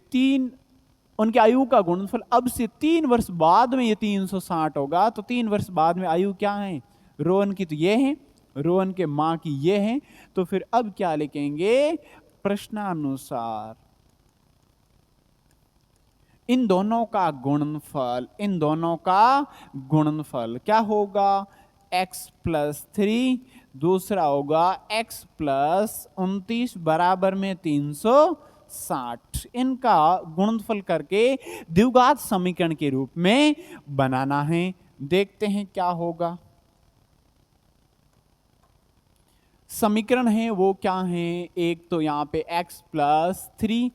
उनकी आयु का गुणनफल अब से 3 वर्ष बाद में ये 360 होगा, तो 3 वर्ष बाद में आयु क्या है? रोहन की तो ये है, रोहन के मां की ये है, तो फिर अब क्या लिखेंगे? प्रश्नानुसार इन दोनों का गुणनफल क्या होगा? x+3, दूसरा होगा x+29 बराबर में 360। इनका गुणनफल करके द्विघात समीकरण के रूप में बनाना है। देखते हैं क्या होगा। समीकरण है वो क्या है? एक तो यहां पे x+3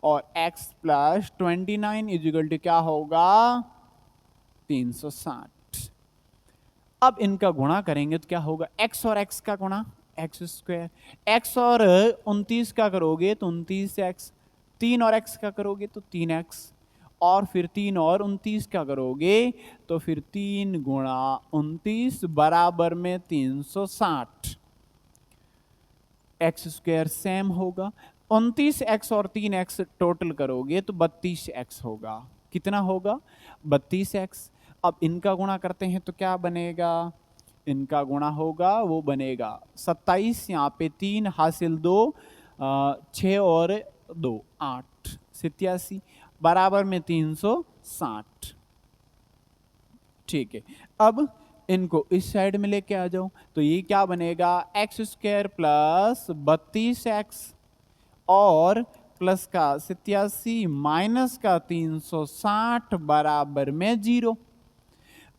और x+29 इक्वल टू क्या होगा? 360। अब इनका गुणा करेंगे तो क्या होगा? x और x का गुणा x², x और 29 का करोगे तो 29x, 3 और x का करोगे तो 3x, और फिर 3 और 29 का करोगे तो फिर 3 गुणा 29 बराबर में 360। x² सेम होगा, 29x और 3x टोटल करोगे तो 32x होगा। कितना होगा? 32x। अब इनका गुणा करते हैं तो क्या बनेगा? इनका गुणा होगा वो बनेगा 27, यहाँ पे 3 हासिल 2, 6 और 2 8, 87 बराबर में 360। ठीक है, अब इनको इस साइड में लेके आ जाओ तो ये क्या बनेगा? x² प्लस 32x और प्लस का 87 माइनस का 360 बराबर में 0।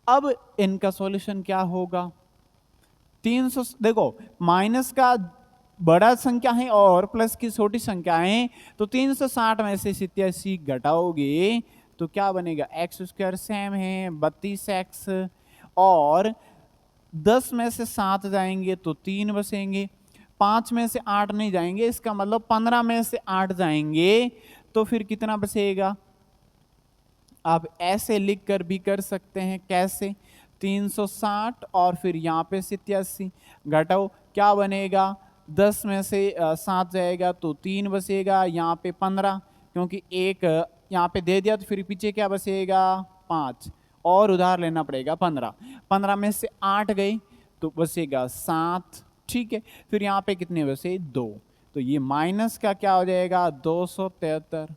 अब इनका सॉल्यूशन क्या होगा? 300, देखो माइनस का बड़ा संख्या है और प्लस की छोटी संख्या है, तो 360 में से 87 घटाओगे तो क्या बनेगा? x² सेम है 32x, और 10 में से 7 जाएंगे तो 3 बचेंगे, 5 में से 8 नहीं जाएंगे, इसका मतलब 15 में से 8 जाएंगे, तो फिर कितना बचेगा? आप ऐसे लिख कर भी कर सकते हैं। कैसे? 360 और फिर यहाँ पे 87 घटाओ, क्या बनेगा? 10 में से 7 जाएगा तो 3 बचेगा, यहाँ पे 15, क्योंकि एक यहाँ पे दे दिया तो फिर पीछे क्या बचेगा? 5, और उधार लेना पड़ेगा 15। 15 में से 8 गई तो बचेगा 7। ठीक है, फिर यहाँ पे कितने बचे? 2, तो ये माइनस का क्या हो जाएगा? 273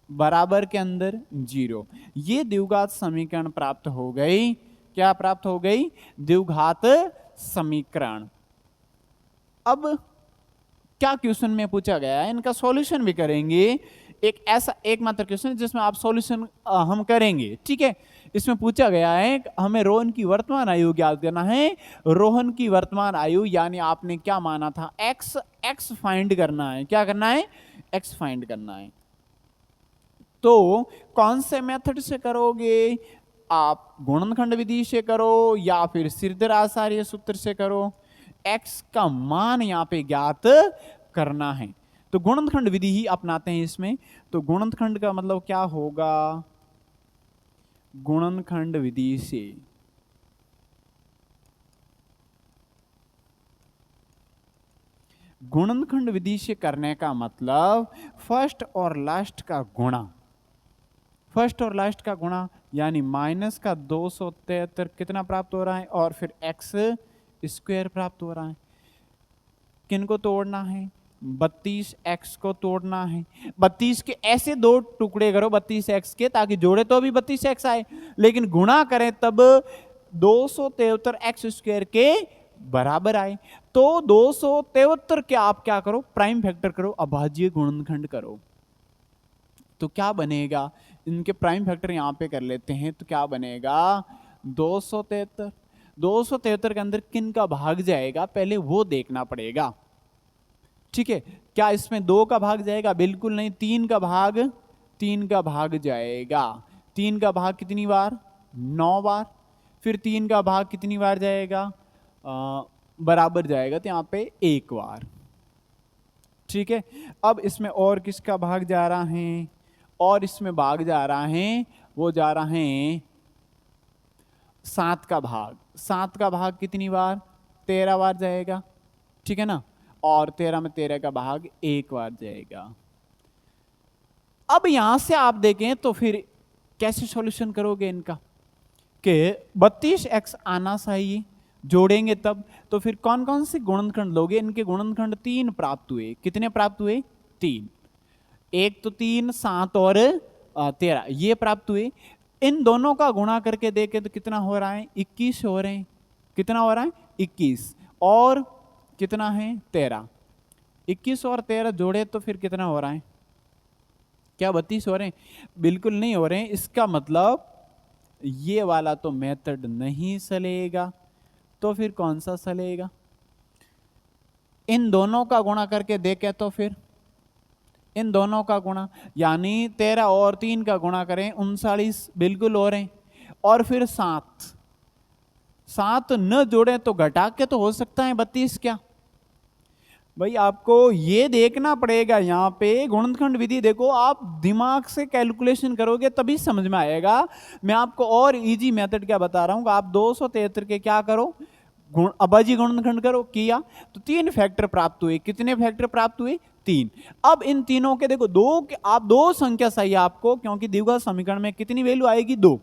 बराबर के अंदर 0। ये द्विघात समीकरण प्राप्त हो गई। क्या प्राप्त हो गई? द्विघात समीकरण। अब क्या क्वेश्चन में पूछा गया है, इनका सॉल्यूशन भी करेंगे। एक ऐसा एकमात्र क्वेश्चन जिसमें आप सॉल्यूशन हम करेंगे। ठीक है, इसमें पूछा गया है हमें रोहन की वर्तमान आयु ज्ञात करना है। रोहन की वर्तमान आयु यानी आपने क्या माना था? x फाइंड करना है। क्या करना है? x फाइंड करना है। तो कौन से मेथड से करोगे आप? गुणनखंड विधि से करो या फिर सिरदर आचार्य सूत्र से करो। x का मान यहाँ पे ज्ञात करना है तो गुणनखंड विधि ही अपनाते हैं इसमें। तो गुणनखंड का मतलब क्या होगा? गुणनखंड विधि से गुणनखंड विधि से करने का मतलब फर्स्ट और लास्ट का गुणा, फर्स्ट और लास्ट का गुणा यानी माइनस का 273 कितना प्राप्त हो रहा है, और फिर x² प्राप्त हो रहा है। किनको तोड़ना है? 32x को तोड़ना है। 32 के ऐसे 2 टुकड़े करो 32x के, ताकि जोड़े तो भी 32x आए, लेकिन गुणा करें तब 273x² के बराबर आए। तो 273 के आप क्या करो? प्राइम फैक्टर करो, अभाज्य गुणनखंड करो। तो क्या बनेगा? इनके प्राइम फैक्टर यहां पे कर लेते हैं तो क्या बनेगा? 273 273 के अंदर किन का भाग जाएगा पहले वो देखना पड़ेगा। ठीक है, क्या इसमें 2 का भाग जाएगा? बिल्कुल नहीं, 3 का भाग जाएगा। 3 का भाग कितनी बार? 9 बार। फिर 3 का भाग कितनी बार जाएगा? बराबर जाएगा, तो यहाँ पे 1 बार। ठीक है, अब इसमें और किसका भाग जा रहा है? और इसमें भाग जा रहा है, वो जा रहा है 7 का भाग। 7 का भाग कितनी बार? 13 बार जाएगा। ठीक है ना, और 13 में 13 का भाग 1 बार जाएगा। अब यहां से आप देखें तो फिर कैसे सॉल्यूशन करोगे इनका कि 32x आना चाहिए, जोड़ेंगे तब। तो फिर कौन कौन से गुणनखंड लोगे? इनके गुणनखंड 3 प्राप्त हुए। कितने प्राप्त हुए? 3। एक तो 3, 7 और 13 ये प्राप्त हुए। इन दोनों का गुणा करके देखें तो कितना हो रहा है? 21 हो रहे हैं। कितना हो रहा है? 21। और कितना है? 13। 21 और 13 जोड़े तो फिर कितना हो रहा है? क्या 32 हो रहे हैं? बिल्कुल नहीं हो रहे हैं। इसका मतलब ये वाला तो मेथड नहीं चलेगा, तो फिर कौन सा चलेगा? इन दोनों का गुणा करके देखें तो फिर इन दोनों का गुणा, यानी 13 और 3 का गुणा करें 39 बिल्कुल हो रहे हैं। और फिर 7 न जोड़े तो घटा के तो हो सकता है 32। क्या भाई, आपको ये देखना पड़ेगा। यहाँ पे गुणनखंड विधि देखो, आप दिमाग से कैलकुलेशन करोगे तभी समझ में आएगा। मैं आपको और इजी मेथड क्या बता रहा हूँ कि आप 273 के क्या करो, अभाज्य गुणनखंड करो। किया तो 3 फैक्टर प्राप्त हुए। कितने फैक्टर प्राप्त हुए? 3। अब इन तीनों के देखो, आप दो संख्या सही है आपको, क्योंकि द्विघात समीकरण में कितनी वैल्यू आएगी? 2।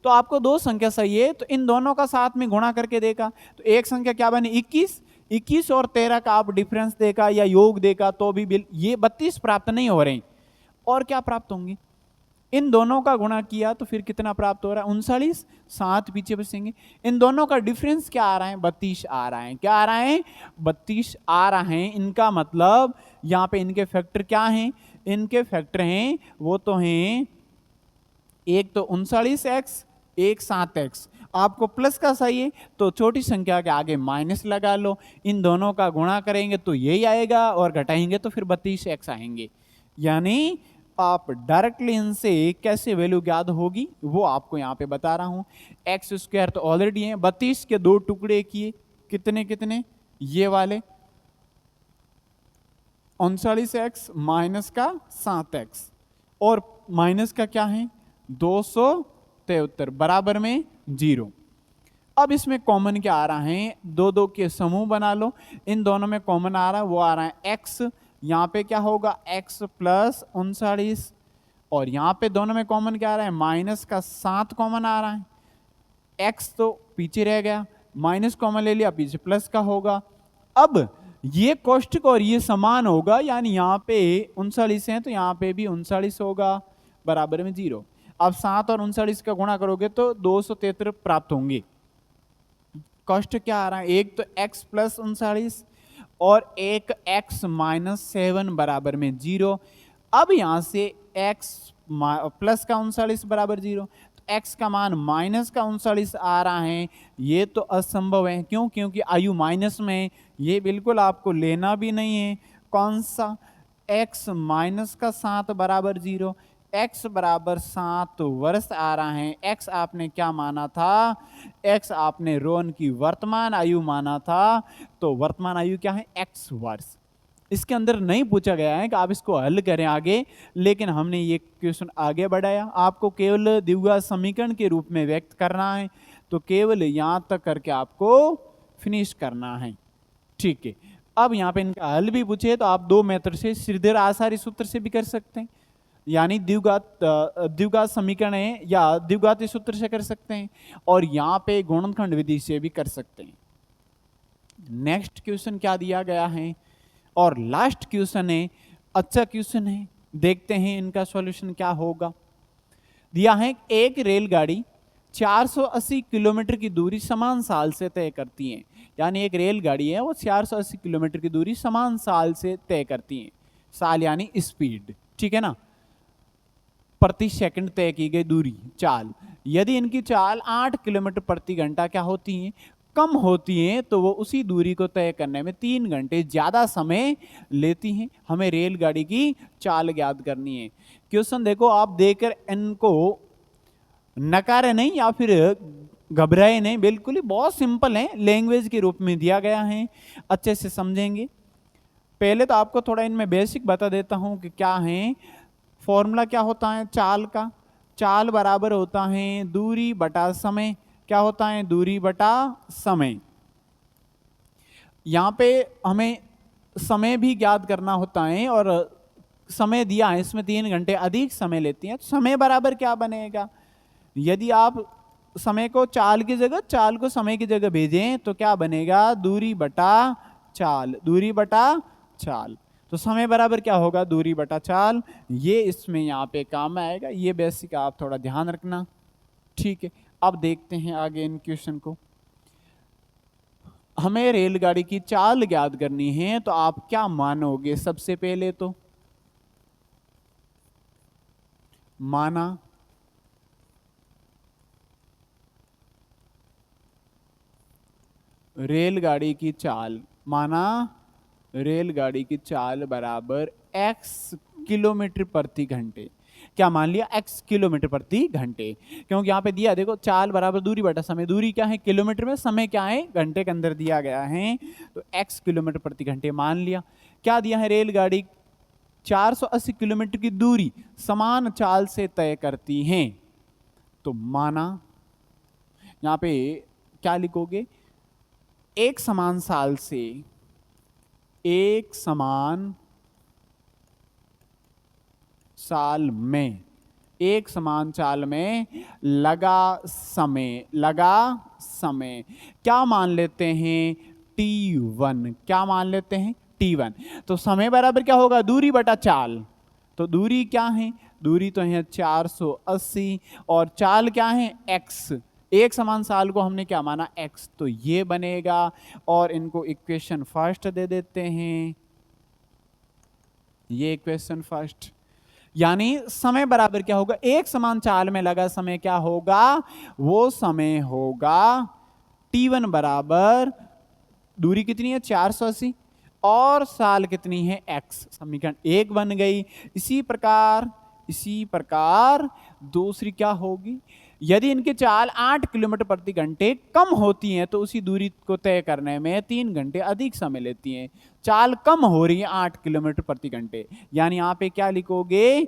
तो आपको 2 संख्या सही है, तो इन दोनों का साथ में गुणा करके देखा तो एक संख्या क्या बनी? 21। 21 और 13 का आप डिफरेंस देखा या योग देखा तो भी ये 32 प्राप्त नहीं हो रहे हैं। और क्या प्राप्त होंगे? इन दोनों का गुणा किया तो फिर कितना प्राप्त हो रहा है? 39। 7 पीछे बचेंगे। इन दोनों का डिफरेंस क्या आ रहा है? 32 आ रहा है। क्या आ रहा है? 32 आ रहा है। इनका मतलब यहाँ पे इनके फैक्टर क्या हैं? इनके फैक्टर हैं वो तो हैं, एक तो 39x, एक 7x। आपको प्लस का सही है तो छोटी संख्या के आगे माइनस लगा लो। इन दोनों का गुणा करेंगे तो यही आएगा, और घटाएंगे तो फिर 32x आएंगे। यानी आप डायरेक्टली इनसे कैसे वैल्यू ज्ञात होगी वो आपको यहाँ पे बता रहा हूं। एक्स स्क्वायर तो ऑलरेडी है, 32 के 2 टुकड़े किए। कितने कितने? ये वाले 39x माइनस का 7x, और माइनस का क्या है? 273 बराबर में 0। अब इसमें कॉमन क्या आ रहा है? 2 2 के समूह बना लो। इन दोनों में कॉमन आ रहा है, वो आ रहा है x। यहाँ पे क्या होगा? x plus 39। और यहाँ पे दोनों में कॉमन क्या आ रहा है? माइनस का 7 कॉमन आ रहा है। x तो पीछे रह गया, माइनस कॉमन ले लिया, पीछे प्लस का होगा। अब ये कोष्ठक और ये समान होगा, यानी यहाँ पे 39 है तो यहाँ पे भी 39 होगा, बराबर में 0। अब 7 और 39 का गुणा करोगे तो 273 प्राप्त होंगे। कोष्ठक क्या आ रहा है? एक तो x प्लस 39 और एक x माइनस 7 बराबर में 0। अब यहां से x प्लस का 39 बराबर 0, तो x का मान माइनस का 39 आ रहा है। ये तो असंभव है। क्यों? क्योंकि आयु माइनस में है। ये बिल्कुल आपको लेना भी नहीं है। कौन सा? x माइनस का 7 बराबर 0। x बराबर 7 वर्ष आ रहा है। x आपने क्या माना था? x आपने रोहन की वर्तमान आयु माना था। तो वर्तमान आयु क्या है? x वर्ष। इसके अंदर नहीं पूछा गया है कि आप इसको हल करें आगे, लेकिन हमने ये क्वेश्चन आगे बढ़ाया। आपको केवल द्विघात समीकरण के रूप में व्यक्त करना है, तो केवल यहां तक करके आपको फिनिश करना है। ठीक है, अब यहाँ पे इनका हल भी पूछे तो आप 2 मेथड से, सीधे आसारी सूत्र से भी कर सकते हैं, यानी द्विघात समीकरण है या द्विघात सूत्र से कर सकते हैं, और यहाँ पे गुणनखंड विधि से भी कर सकते हैं। नेक्स्ट क्वेश्चन क्या दिया गया है, और लास्ट क्वेश्चन है, अच्छा क्वेश्चन है, देखते हैं इनका सॉल्यूशन क्या होगा। दिया है एक रेलगाड़ी 480 किलोमीटर की दूरी समान साल से तय करती है। यानी एक रेलगाड़ी है वो 480 किलोमीटर की दूरी समान साल से तय करती है। साल यानी स्पीड, ठीक है ना। प्रति सेकंड तय की गई दूरी चाल, यदि इनकी चाल 8 किलोमीटर प्रति घंटा क्या होती है, कम होती हैं, तो वो उसी दूरी को तय करने में 3 घंटे ज्यादा समय लेती हैं। हमें रेलगाड़ी की चाल ज्ञात करनी है। क्वेश्चन देखो, आप देखकर इनको नकारे नहीं या फिर घबराए नहीं, बिल्कुल ही बहुत सिंपल है, लैंग्वेज के रूप में दिया गया है, अच्छे से समझेंगे। पहले तो आपको थोड़ा इनमें बेसिक बता देता हूं कि क्या है। फॉर्मूला क्या होता है चाल का, चाल बराबर होता है दूरी बटा समय। क्या होता है, दूरी बटा समय। यहां पे हमें समय भी ज्ञात करना होता है और समय दिया है, इसमें 3 घंटे अधिक समय लेती है, तो समय बराबर क्या बनेगा, यदि आप समय को चाल की जगह, चाल को समय की जगह भेजें तो क्या बनेगा, दूरी बटा चाल, दूरी बटा चाल। तो समय बराबर क्या होगा, दूरी बटा चाल। ये इसमें यहाँ पे काम आएगा, ये बेसिक आप थोड़ा ध्यान रखना, ठीक है। अब देखते हैं आगे इन क्वेश्चन को। हमें रेलगाड़ी की चाल ज्ञात करनी है, तो आप क्या मानोगे, सबसे पहले तो माना रेलगाड़ी की चाल, माना रेलगाड़ी की चाल बराबर x किलोमीटर प्रति घंटे। क्या मान लिया, x किलोमीटर प्रति घंटे, क्योंकि यहां पे दिया देखो चाल बराबर दूरी बटा समय, दूरी क्या है किलोमीटर में, समय क्या है घंटे के अंदर दिया गया है, तो x किलोमीटर प्रति घंटे मान लिया। क्या दिया है, रेलगाड़ी 480 किलोमीटर की दूरी समान चाल से तय करती हैं, तो माना यहां पे क्या लिखोगे, एक समान साल से, एक समान साल में, एक समान चाल में लगा समय, लगा समय क्या मान लेते हैं, t1, क्या मान लेते हैं, t1। तो समय बराबर क्या होगा, दूरी बटा चाल, तो दूरी क्या है, दूरी तो है 480 और चाल क्या है x, एक समान साल को हमने क्या माना x, तो ये बनेगा। और इनको इक्वेशन फर्स्ट दे देते हैं, ये इक्वेशन फर्स्ट, यानी समय बराबर क्या होगा, एक समान चाल में लगा समय क्या होगा, वो समय होगा t1 बराबर, दूरी कितनी है 480 और साल कितनी है x, समीकरण 1 बन गई। इसी प्रकार दूसरी क्या होगी, यदि इनकी चाल 8 किलोमीटर प्रति घंटे कम होती है, तो उसी दूरी को तय करने में 3 घंटे अधिक समय लेती हैं। चाल कम हो रही है 8 किलोमीटर प्रति घंटे, यानी यहां पे क्या लिखोगे,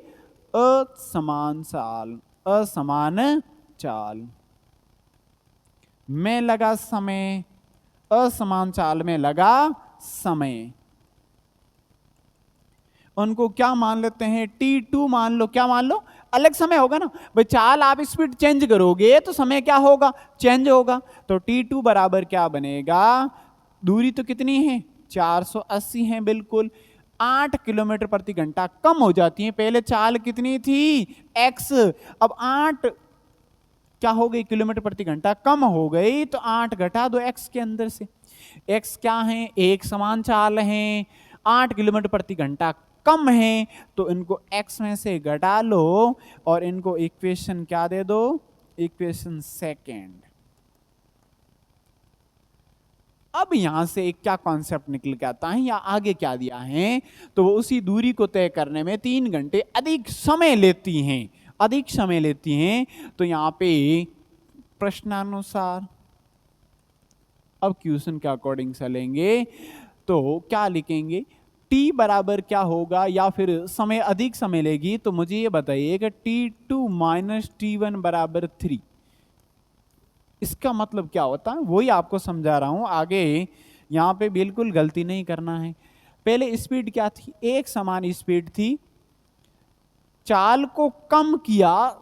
असमान साल, असमान चाल में लगा समय, असमान चाल में लगा समय, उनको क्या मान लेते हैं, t2 मान लो। क्या मान लो, अलग समय होगा ना भाई, चाल आप स्पीड चेंज करोगे तो समय क्या होगा, चेंज होगा। तो t2 बराबर क्या बनेगा, दूरी तो कितनी है 480 है, बिल्कुल 8 किलोमीटर प्रति घंटा कम हो जाती है, पहले चाल कितनी थी x, अब 8 क्या हो गई किलोमीटर प्रति घंटा कम हो गई, तो 8 घटा दो x के अंदर से, x क्या है, एक समान चाल है, 8 किलोमीटर प्रति घंटा कम है, तो इनको x में से घटा लो और इनको इक्वेशन क्या दे दो, इक्वेशन सेकेंड। अब यहां से एक क्या कॉन्सेप्ट निकल के आता है, या आगे क्या दिया है, तो वो उसी दूरी को तय करने में 3 घंटे अधिक समय लेती हैं, अधिक समय लेती हैं। तो यहां पे प्रश्नानुसार, अब क्वेश्चन के अकॉर्डिंग चलेंगे, तो क्या लिखेंगे, t बराबर क्या होगा, या फिर समय अधिक समय लेगी, तो मुझे ये बताइए कि t2 माइनस t1 बराबर 3, इसका मतलब क्या होता है, वही आपको समझा रहा हूं आगे। यहां पे बिल्कुल गलती नहीं करना है। पहले स्पीड क्या थी, एक समान स्पीड थी, चाल को कम किया,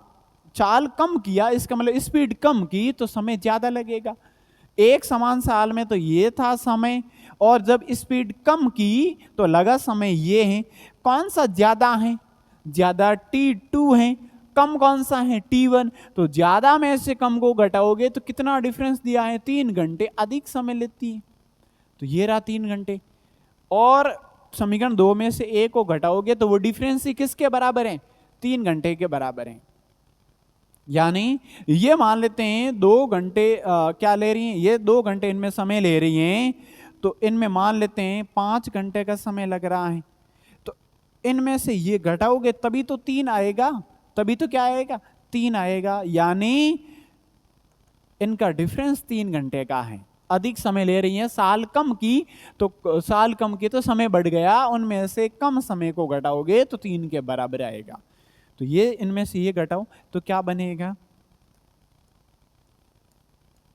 चाल कम किया इसका मतलब स्पीड कम की, तो समय ज्यादा लगेगा। एक समान साल में तो ये था समय, और जब स्पीड कम की तो लगा समय ये है। कौन सा ज्यादा है, ज्यादा t2 है, कम कौन सा है t1, तो ज्यादा में से कम को घटाओगे तो कितना डिफरेंस दिया है, 3 घंटे अधिक समय लेती है, तो ये रहा 3 घंटे। और समीकरण 2 में से 1 को घटाओगे तो वो डिफरेंस ही किसके बराबर है, 3 घंटे के बराबर है। यानी ये मान लेते हैं 2 घंटे क्या ले रही हैं, ये 2 घंटे इनमें समय ले रही हैं, तो इनमें मान लेते हैं 5 घंटे का समय लग रहा है। तो इनमें से ये घटाओगे तभी तो 3 आएगा, तभी तो क्या आएगा, 3 आएगा। यानी इनका डिफरेंस 3 घंटे का है। अधिक समय ले रही हैं, साल कम की, तो साल कम की तो समय बढ़ गया, उनमें से कम समय को घटाओगे तो 3 के बराबर आएगा। तो ये इनमें से ये घटाओ तो क्या बनेगा,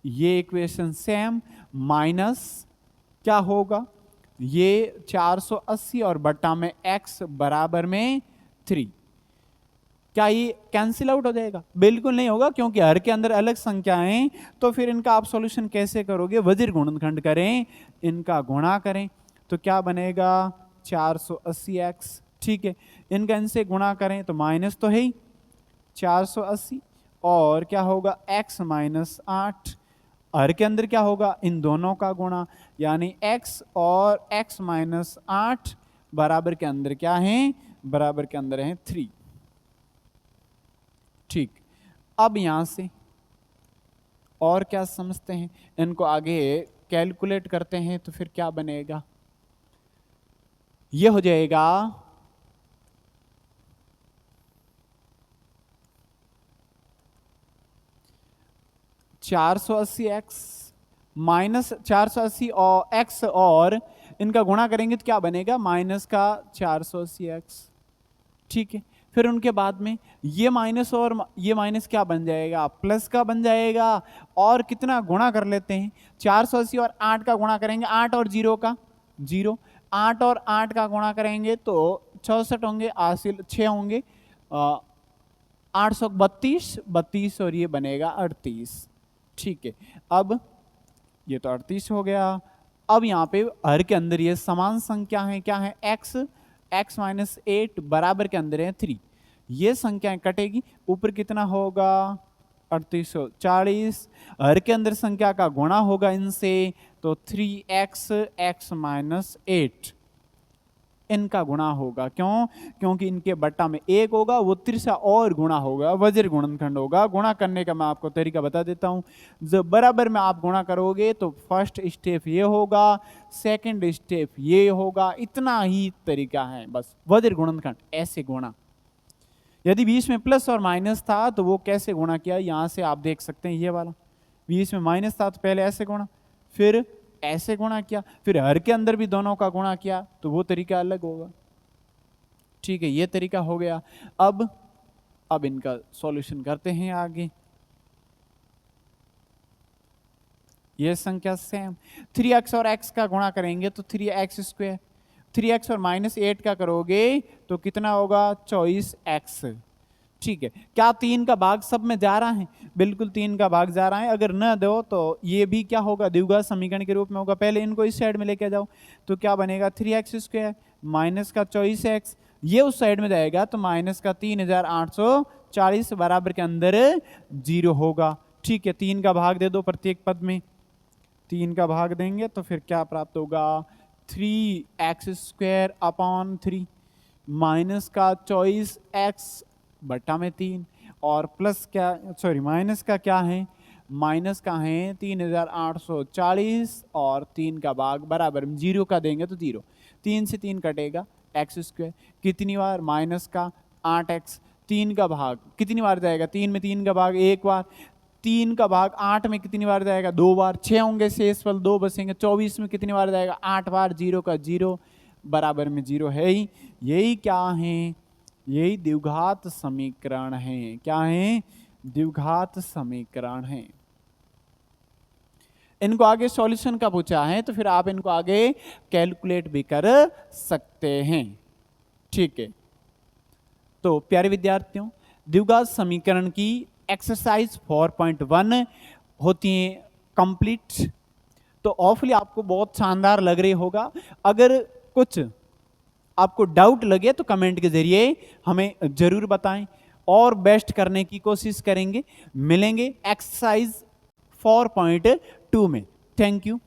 ये इक्वेशन सेम, माइनस क्या होगा, ये 480 और बट्टा में x बराबर में 3। क्या ये कैंसिल आउट हो जाएगा? बिल्कुल नहीं होगा, क्योंकि हर के अंदर अलग संख्याएं, तो फिर इनका आप सॉल्यूशन कैसे करोगे, वज्र गुणनखंड करें, इनका गुणा करें, तो क्या बनेगा 480x, ठीक है। इनका इनसे गुणा करें तो माइनस तो है ही 480, और क्या होगा x माइनस 8, हर के अंदर क्या होगा, इन दोनों का गुणा, यानी x और x माइनस 8 बराबर के अंदर क्या है, बराबर के अंदर है 3, ठीक। अब यहां से और क्या समझते हैं, इनको आगे कैलकुलेट करते हैं, तो फिर क्या बनेगा, ये हो जाएगा 480x माइनस 480 और x, और इनका गुणा करेंगे तो क्या बनेगा, माइनस का 480x, ठीक है। फिर उनके बाद में ये माइनस और ये माइनस क्या बन जाएगा, प्लस का बन जाएगा, और कितना गुणा कर लेते हैं, 480 और 8 का गुणा करेंगे, 8 और 0 का 0, 8 और 8 का गुणा करेंगे तो 64 होंगे, हासिल 6 होंगे, 832, 32 और ये बनेगा 38, ठीक है। अब ये तो 38 हो गया। अब यहाँ पे हर के अंदर ये समान संख्या है, क्या है, x माइनस 8 बराबर के अंदर है 3, ये संख्याएं कटेगी, ऊपर कितना होगा 3840, हर के अंदर संख्या का गुणा होगा इनसे, तो 3x माइनस 8 इनका गुणा होगा, क्यों, क्योंकि इनके बट्टा में 1 होगा, वो तिरछा और गुणा होगा, वज्र गुणनखंड होगा। गुणा करने का मैं आपको तरीका बता देता हूं, जब बराबर में आप गुणा करोगे तो फर्स्ट स्टेप ये होगा, सेकंड स्टेप ये होगा, इतना ही तरीका है बस, वज्र गुणनखंड ऐसे गुणा। यदि बीच में प्लस और माइनस था तो वो कैसे गुणा किया, यहां से आप देख सकते हैं, ये वाला बीच में माइनस था तो पहले ऐसे गुणा, फिर ऐसे गुणा किया, फिर हर के अंदर भी दोनों का गुणा किया, तो वो तरीका अलग होगा, ठीक है। ये तरीका हो गया। अब इनका सॉल्यूशन करते हैं आगे। ये संख्या सेम, 3x और x का गुणा करेंगे तो 3x स्क्वायर, 3x और माइनस 8 का करोगे तो कितना होगा 24x, ठीक है। क्या 3 का भाग सब में जा रहा है, बिल्कुल 3 का भाग जा रहा है। अगर न दो तो ये भी क्या होगा, द्विघात समीकरण के रूप में होगा। पहले इनको इस साइड में लेके जाओ तो क्या बनेगा 3x स्क्वायर माइनस का 24x, ये उस साइड में जाएगा तो माइनस का 3840 बराबर के अंदर 0 होगा, ठीक है। 3 का भाग दे दो प्रत्येक पद में, 3 का भाग देंगे तो फिर क्या प्राप्त होगा 3x स्क्वायर अपॉन 3 माइनस का 24x बट्टा में 3, और प्लस क्या, सॉरी माइनस का क्या है, माइनस का है 3840, और 3 का भाग बराबर 0 का देंगे तो 0, 3 से 3 कटेगा, x स्क्वायर कितनी बार, माइनस का 8x, 3 का भाग कितनी बार जाएगा, 3 में 3 का भाग 1 बार, 3 का भाग 8 में कितनी बार जाएगा, 2 बार, 6 होंगे शेष फल 2 बचेंगे, 24 में कितनी बार जाएगा 8 बार, 0 का 0 बराबर में 0 है ही। यही क्या है, यही द्विघात समीकरण है, क्या है, द्विघात समीकरण है। इनको आगे सॉल्यूशन का पूछा है तो फिर आप इनको आगे कैलकुलेट भी कर सकते हैं, ठीक है। तो प्यारे विद्यार्थियों, द्विघात समीकरण की एक्सरसाइज 4.1 होती है कंप्लीट। तो ऑफली आपको बहुत शानदार लग रही होगा। अगर कुछ आपको डाउट लगे तो कमेंट के जरिए हमें जरूर बताएं और बेस्ट करने की कोशिश करेंगे। मिलेंगे एक्सरसाइज 4.2 में। Thank you.